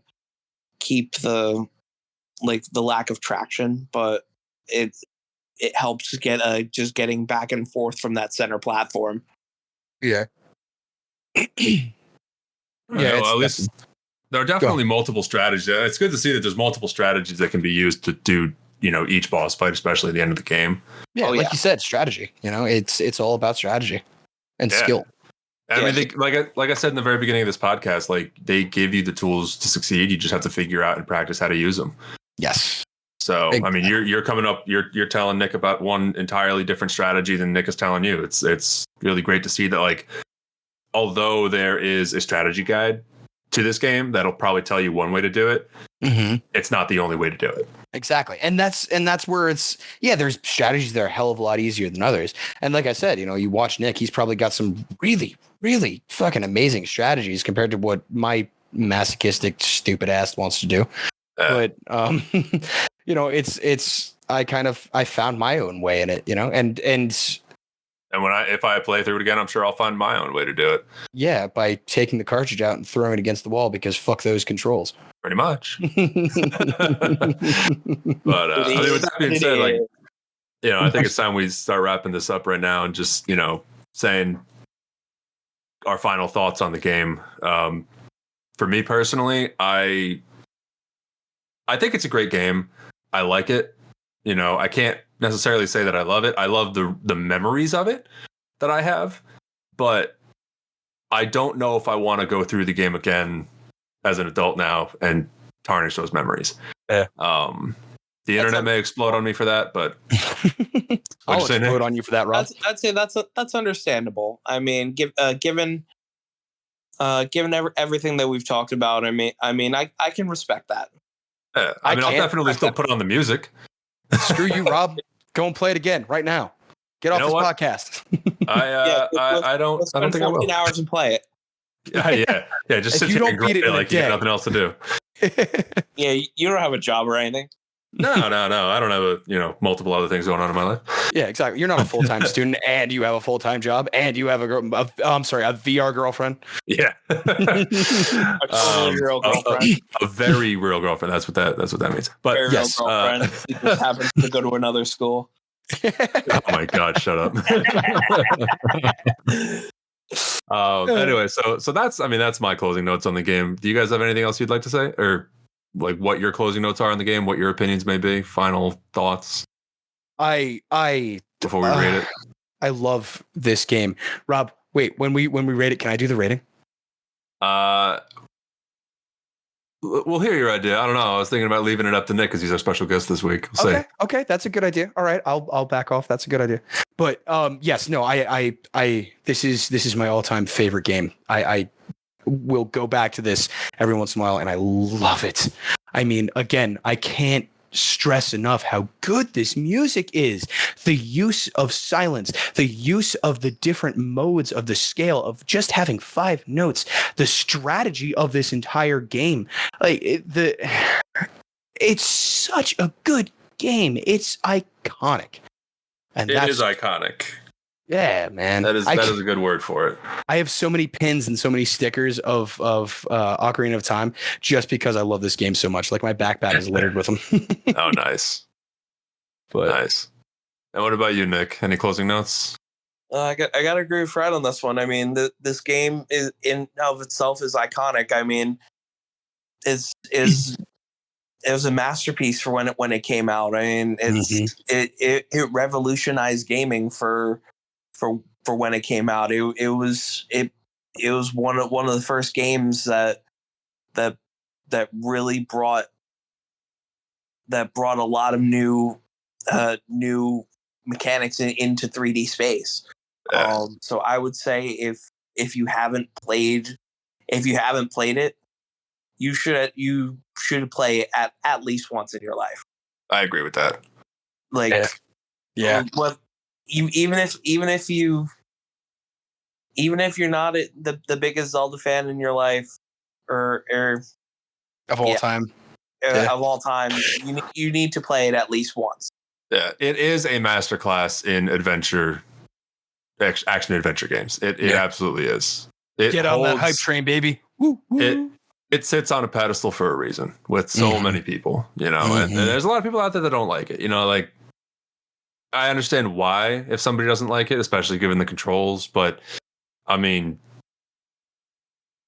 keep the lack of traction, but it helps get just getting back and forth from that center platform. Yeah. Yeah, well, at least there are definitely multiple strategies. It's good to see that there's multiple strategies that can be used to do each boss fight, especially at the end of the game. Yeah, you said, strategy. It's all about strategy and skill. I mean, like I said in the very beginning of this podcast, like they give you the tools to succeed. You just have to figure out and practice how to use them. Yes. So, I mean, you're coming up, you're telling Nick about one entirely different strategy than Nick is telling you. It's really great to see that, like, although there is a strategy guide to this game that'll probably tell you one way to do it, it's not the only way to do it. Exactly. And that's where there's strategies that are a hell of a lot easier than others. And like I said, you watch Nick, he's probably got some really, really fucking amazing strategies compared to what my masochistic stupid ass wants to do. But I found my own way in it, and if I play through it again, I'm sure I'll find my own way to do it. Yeah, by taking the cartridge out and throwing it against the wall, because fuck those controls. Pretty much. But I mean, with that being said, like, I think it's time we start wrapping this up right now and just, saying our final thoughts on the game. For me personally, I think it's a great game. I like it. I can't necessarily say that I love it. I love the memories of it that I have, but I don't know if I want to go through the game again as an adult now and tarnish those memories. Yeah. The internet may explode on me for that, but I'll explode on you for that, Rob. I'd say that's understandable. I mean, given everything that we've talked about, I mean, I can respect that. I'll definitely still put on the music. Screw you, Rob. Go and play it again right now. Get off this podcast. I don't think I will. 14 hours and play it. Yeah. Just sit here and grind it like you got nothing else to do. Yeah, you don't have a job or anything. No. I don't have multiple other things going on in my life. Yeah, exactly. You're not a full-time student, and you have a full-time job, and you have a VR girlfriend. Yeah, a totally real girlfriend. A very real girlfriend. That's what that means. But very real girlfriend. She just happens to go to another school. Oh my God! Shut up. Anyway, so that's my closing notes on the game. Do you guys have anything else you'd like to say, or like what your closing notes are on the game, what your opinions may be, final thoughts? I before we rate it. I love this game. Rob, wait, when we rate it, can I do the rating? We'll hear your idea. I don't know. I was thinking about leaving it up to Nick because he's our special guest this week. Okay, that's a good idea. All right, I'll back off. That's a good idea. But yes, no, I this is my all-time favorite game. I will go back to this every once in a while, and I love it. I mean, again, I can't stress enough how good this music is. The use of silence, the use of the different modes of the scale, of just having 5 notes, the strategy of this entire game. It's such a good game. It's iconic. And it is iconic. Yeah, man. That is a good word for it. I have so many pins and so many stickers of Ocarina of Time just because I love this game so much. Like, my backpack is littered with them. Oh, nice. Nice. And what about you, Nick? Any closing notes? I got to agree with Fred on this one. I mean, this game is in of itself is iconic. I mean, it was a masterpiece for when it came out. I mean, it revolutionized gaming for when it came out. It was one of the first games that really brought a lot of new mechanics into 3D space. So I would say if you haven't played it, you should play it at least once in your life. I agree with that. Like, yeah. What even if you're not the biggest Zelda fan in your life, or of all time, of all time, you need to play it at least once. Yeah, it is a masterclass in action adventure games. It absolutely is. Get on that hype train, baby. Woo, woo. It sits on a pedestal for a reason with so many people, and there's a lot of people out there that don't like it. Like, I understand why if somebody doesn't like it, especially given the controls, but I mean,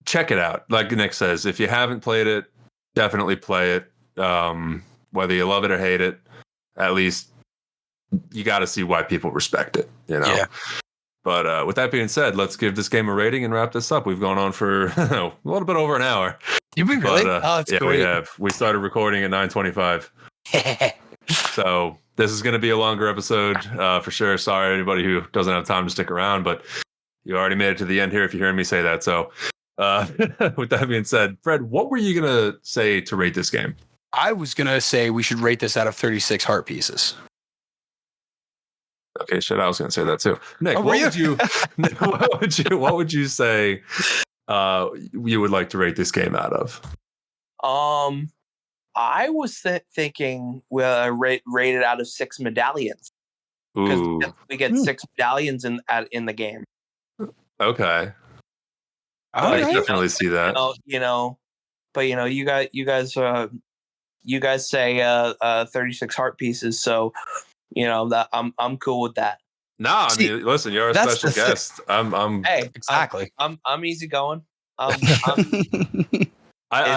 check it out. Like Nick says, if you haven't played it, definitely play it. Whether you love it or hate it, at least you got to see why people respect it, Yeah. But with that being said, let's give this game a rating and wrap this up. We've gone on for a little bit over an hour. Did we really? But, that's yeah, great. we have. We started recording at 9:25. So this is going to be a longer episode for sure. Sorry, anybody who doesn't have time to stick around, but you already made it to the end here if you're hearing me say that. So with that being said, Fred, what were you going to say to rate this game? I was going to say we should rate this out of 36 heart pieces. Okay, shit, I was going to say that too. Nick, Oh, what would you say you would like to rate this game out of? I was thinking rate it out of 6 medallions, because we get 6 medallions in the game. Okay, I can definitely see that. But you guys say 36 heart pieces, so that I'm cool with that. No, I mean, listen, you're a special guest. Hey, exactly. I'm easy going. I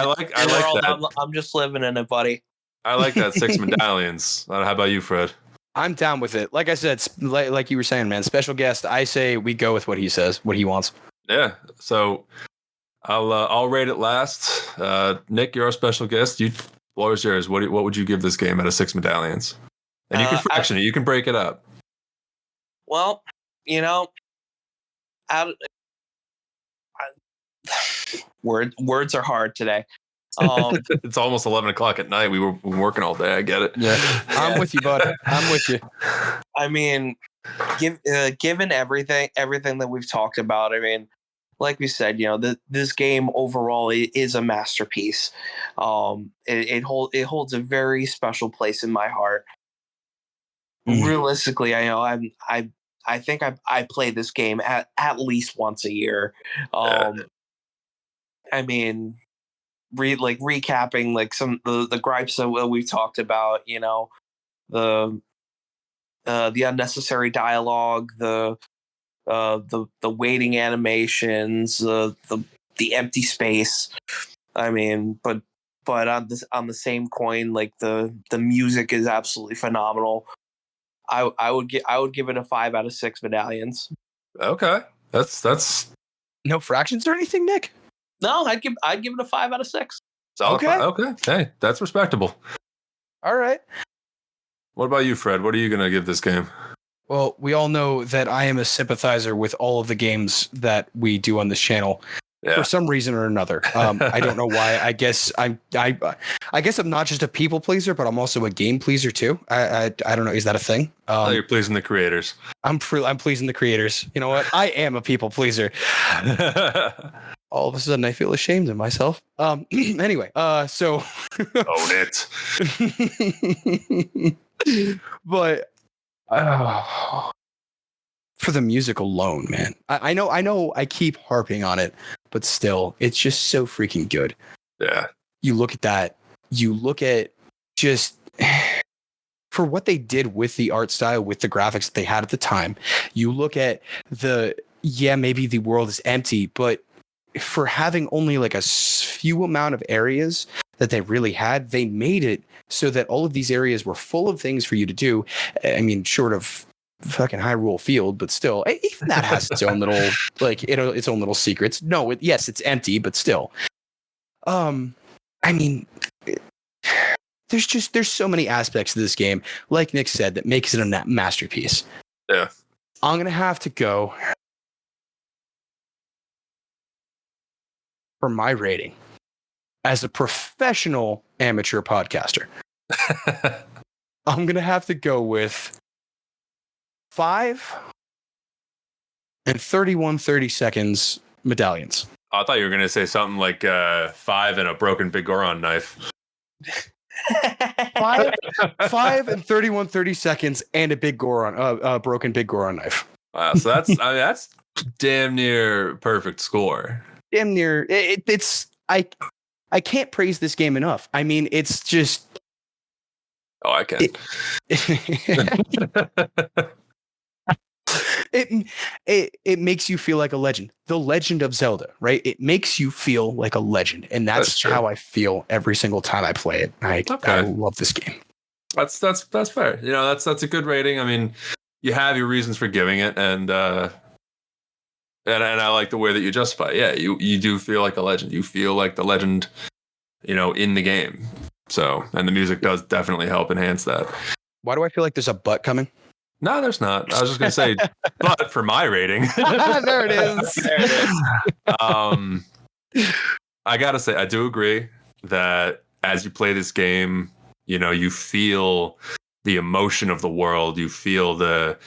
like that. I'm just living in it, buddy. I like that 6 medallions. How about you, Fred? I'm down with it. Like I said, like you were saying, man, special guest. I say we go with what he says, what he wants. Yeah. So I'll rate it last. Nick, you're our special guest. Floor is yours. What would you give this game out of 6 medallions? And you can fraction it. You can break it up. Well, words are hard today. It's almost 11 o'clock at night. We were working all day. I get it. Yeah, I'm with you, bud. I'm with you. I mean, given everything that we've talked about, I mean, like we said, this game overall is a masterpiece. It holds a very special place in my heart. Realistically, I think I play this game at least once a year. I mean, recapping like some the gripes that we've talked about, the unnecessary dialogue, the waiting animations, the empty space. I mean, but on the same coin, like the music is absolutely phenomenal. I would give it a 5 out of 6 medallions. Okay, that's no fractions or anything, Nick. No, I'd give it a 5 out of 6. Okay. Okay. Hey, that's respectable. All right. What about you, Fred? What are you gonna give this game? Well, we all know that I am a sympathizer with all of the games that we do on this channel. For some reason or another. I don't know why. I guess I'm not just a people pleaser, but I'm also a game pleaser too. I don't know. Is that a thing? You're pleasing the creators. I'm pleasing the creators. You know what? I am a people pleaser. All of a sudden, I feel ashamed of myself. Anyway, so own it. But for the music alone, man, I know I keep harping on it, but still, it's just so freaking good. Yeah. You look at that. You look at just for what they did with the art style, with the graphics that they had at the time. You look at maybe the world is empty, but for having only like a few amount of areas that they really had, they made it so that all of these areas were full of things for you to do. I mean, short of fucking Hyrule Field, but still, even that has its own little its own little secrets. No, yes, it's empty, but still. I mean, there's so many aspects to this game, like Nick said, that makes it a masterpiece. Yeah, I'm gonna have to go for my rating as a professional amateur podcaster. I'm gonna have to go with 5 and 31 seconds medallions. I thought you were going to say something like 5 and a broken Big Goron knife. 5 and 31 seconds and a broken Big Goron knife. Wow, so that's damn near perfect score. Damn near. It's I can't praise this game enough. I mean, it's just. Oh, I can. It makes you feel like a legend. The Legend of Zelda, right? It makes you feel like a legend, and that's how I feel every single time I play it. I love this game. That's fair. That's a good rating. I mean, you have your reasons for giving it, and I like the way that you justify it. Yeah, you do feel like a legend. You feel like the legend, in the game. So, and the music does definitely help enhance that. Why do I feel like there's a butt coming? No, there's not. I was just gonna say, but for my rating, There it is. There it is. I gotta say, I do agree that as you play this game, you feel the emotion of the world. You feel the,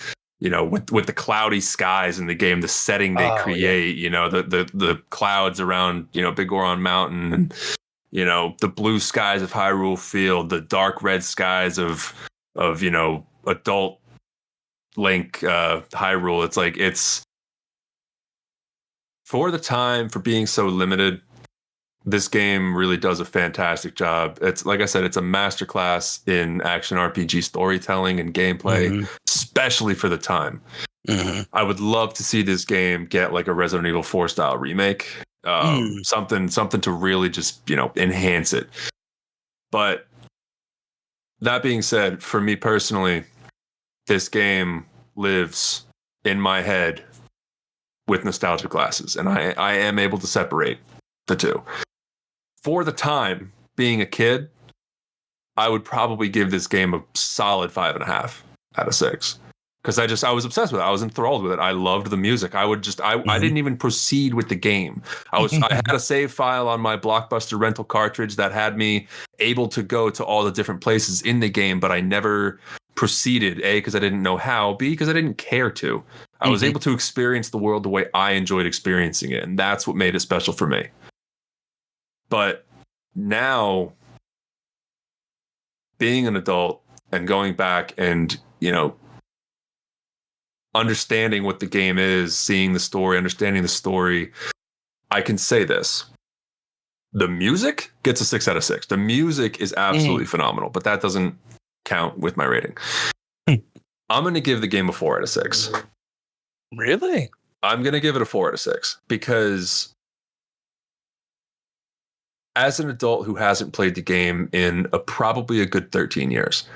with the cloudy skies in the game, the setting they create. The clouds around, Big Goron Mountain, and the blue skies of Hyrule Field, the dark red skies of adult Link, Hyrule. It's like, it's for the time, for being so limited, this game really does a fantastic job. It's like I said, it's a masterclass in action RPG storytelling and gameplay, especially for the time. I would love to see this game get like a Resident Evil 4 style remake, something to really just enhance it. But that being said, for me personally, this game lives in my head with nostalgia glasses, and I am able to separate the two. For the time, being a kid, I would probably give this game a solid 5.5 out of 6. Because I was obsessed with it. I was enthralled with it. I loved the music. I didn't even proceed with the game. I had a save file on my Blockbuster rental cartridge that had me able to go to all the different places in the game, but I never proceeded. A, because I didn't know how. B, because I didn't care to. I was able to experience the world the way I enjoyed experiencing it, and that's what made it special for me. But now, being an adult and going back and, understanding what the game is, seeing the story, understanding the story, I can say this. The music gets a 6 out of 6. The music is absolutely phenomenal, but that doesn't count with my rating. I'm going to give the game a 4 out of 6. Really? I'm going to give it a 4 out of 6 because as an adult who hasn't played the game in probably a good 13 years,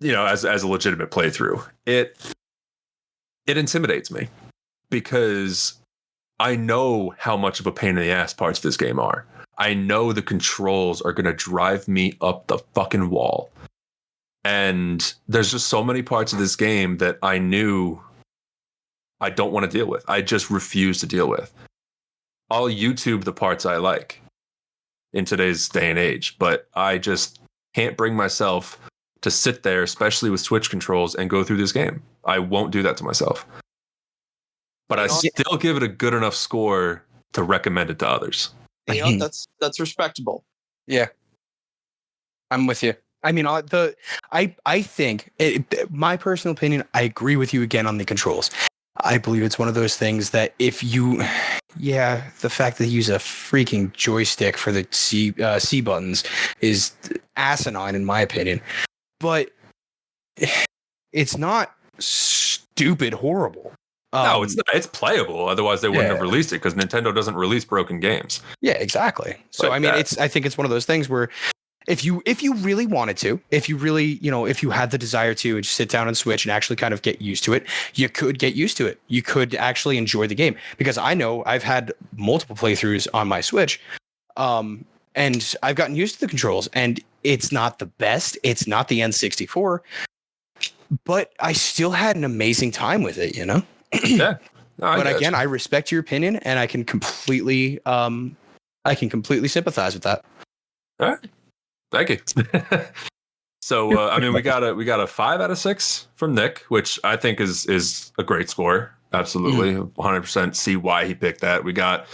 as a legitimate playthrough, it intimidates me because I know how much of a pain in the ass parts of this game are. I know the controls are going to drive me up the fucking wall. And there's just so many parts of this game that I knew I don't want to deal with. I just refuse to deal with. I'll YouTube the parts I like in today's day and age, but I just can't bring myself to sit there, especially with Switch controls, and go through this game. I won't do that to myself. But I still give it a good enough score to recommend it to others. That's respectable. Yeah, I'm with you. I mean, I think my personal opinion, I agree with you again on the controls. I believe it's one of those things that the fact that they use a freaking joystick for the C buttons is asinine in my opinion. But it's not stupid horrible. No, it's not. It's playable. Otherwise, they wouldn't have released it because Nintendo doesn't release broken games. Yeah, exactly. So I mean, I think it's one of those things where if you really wanted to, if you really, if you had the desire to just sit down and Switch and actually kind of get used to it, you could get used to it. You could actually enjoy the game, because I know I've had multiple playthroughs on my Switch, and I've gotten used to the controls, and it's not the best. It's not the N64, but I still had an amazing time with it, Yeah. No, but again, I respect your opinion, and I can completely sympathize with that. All right. Thank you. So, I mean, we got a 5 out of 6 from Nick, which I think is a great score. Absolutely. 100% see why he picked that. We got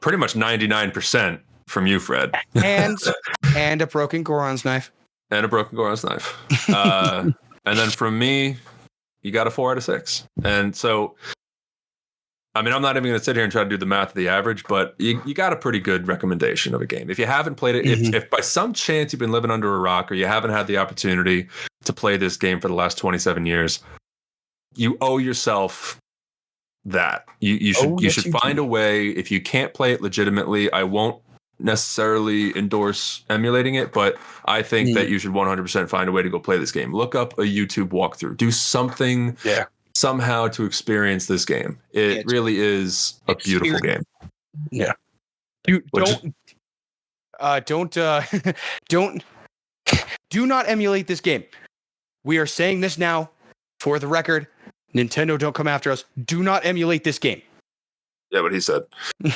pretty much 99% from you, Fred. And a broken Goron's knife. And a broken Goron's knife. And then from me, you got a 4 out of 6. And so, I mean, I'm not even going to sit here and try to do the math of the average, but you got a pretty good recommendation of a game. If you haven't played it, if by some chance you've been living under a rock or you haven't had the opportunity to play this game for the last 27 years, you owe yourself that. You should find a way. If you can't play it legitimately, I won't necessarily endorse emulating it, but I think that you should 100% find a way to go play this game. Look up a YouTube walkthrough. Do something somehow to experience this game. It really is a beautiful game. Yeah. Do not emulate this game. We are saying this now for the record. Nintendo, don't come after us. Do not emulate this game. Yeah, what he said. All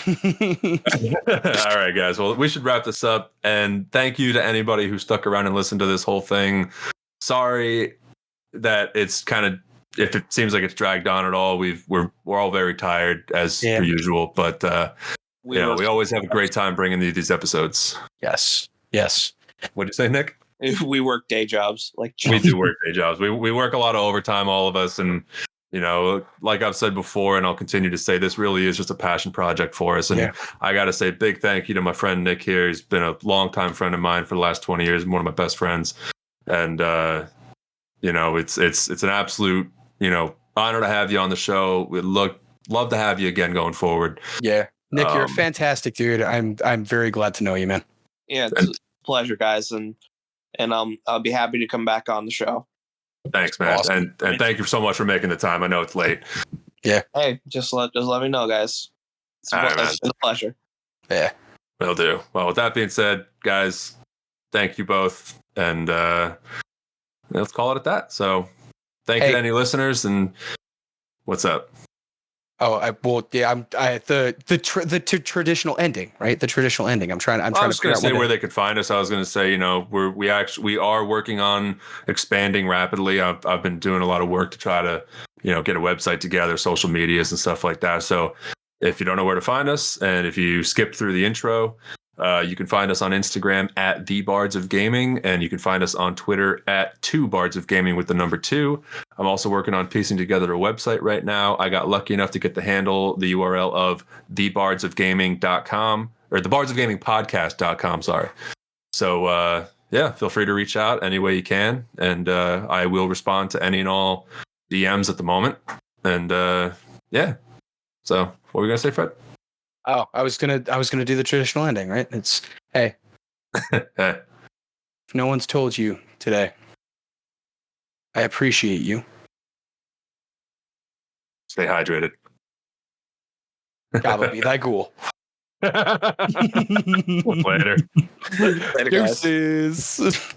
right, guys. Well, we should wrap this up. And thank you to anybody who stuck around and listened to this whole thing. Sorry that it's kind of, if it seems like it's dragged on at all, we're all very tired as per usual. But we always have a great time bringing these episodes. Yes. What'd you say, Nick? We work day jobs. We do work day jobs. We work a lot of overtime, all of us, and like I've said before, and I'll continue to say, this really is just a passion project for us. And I got to say, big thank you to my friend Nick here. He's been a longtime friend of mine for the last 20 years, and one of my best friends. And it's an absolute honor to have you on the show. We'd love to have you again going forward. Yeah, Nick, you're a fantastic dude. I'm very glad to know you, man. Yeah, it's a pleasure, guys, and I'll be happy to come back on the show. Thanks, man. Awesome. And thank you so much for making the time. I know it's late. Yeah. Hey, just let me know, guys. It's a pleasure. Yeah. Will do. Well, with that being said, guys, thank you both. And let's call it at that. So thank you to any listeners. And what's up? Oh, the traditional ending, right? The traditional ending. I'm trying to say where they could find us. I was going to say, we are working on expanding rapidly. I've been doing a lot of work to try to, get a website together, social medias and stuff like that. So if you don't know where to find us, and if you skipped through the intro, you can find us on Instagram at The Bards of Gaming, and you can find us on Twitter at 2 Bards of Gaming with the number 2. I'm also working on piecing together a website right now. I got lucky enough to get the URL of thebardsofgaming.com, or thebardsofgamingpodcast.com, sorry. So, feel free to reach out any way you can, and I will respond to any and all DMs at the moment. And so what were we going to say, Fred? Oh, I was gonna do the traditional ending, right? It's hey. If no one's told you today, I appreciate you. Stay hydrated. Gotta be that cool. Later. Later, guys. Deuces.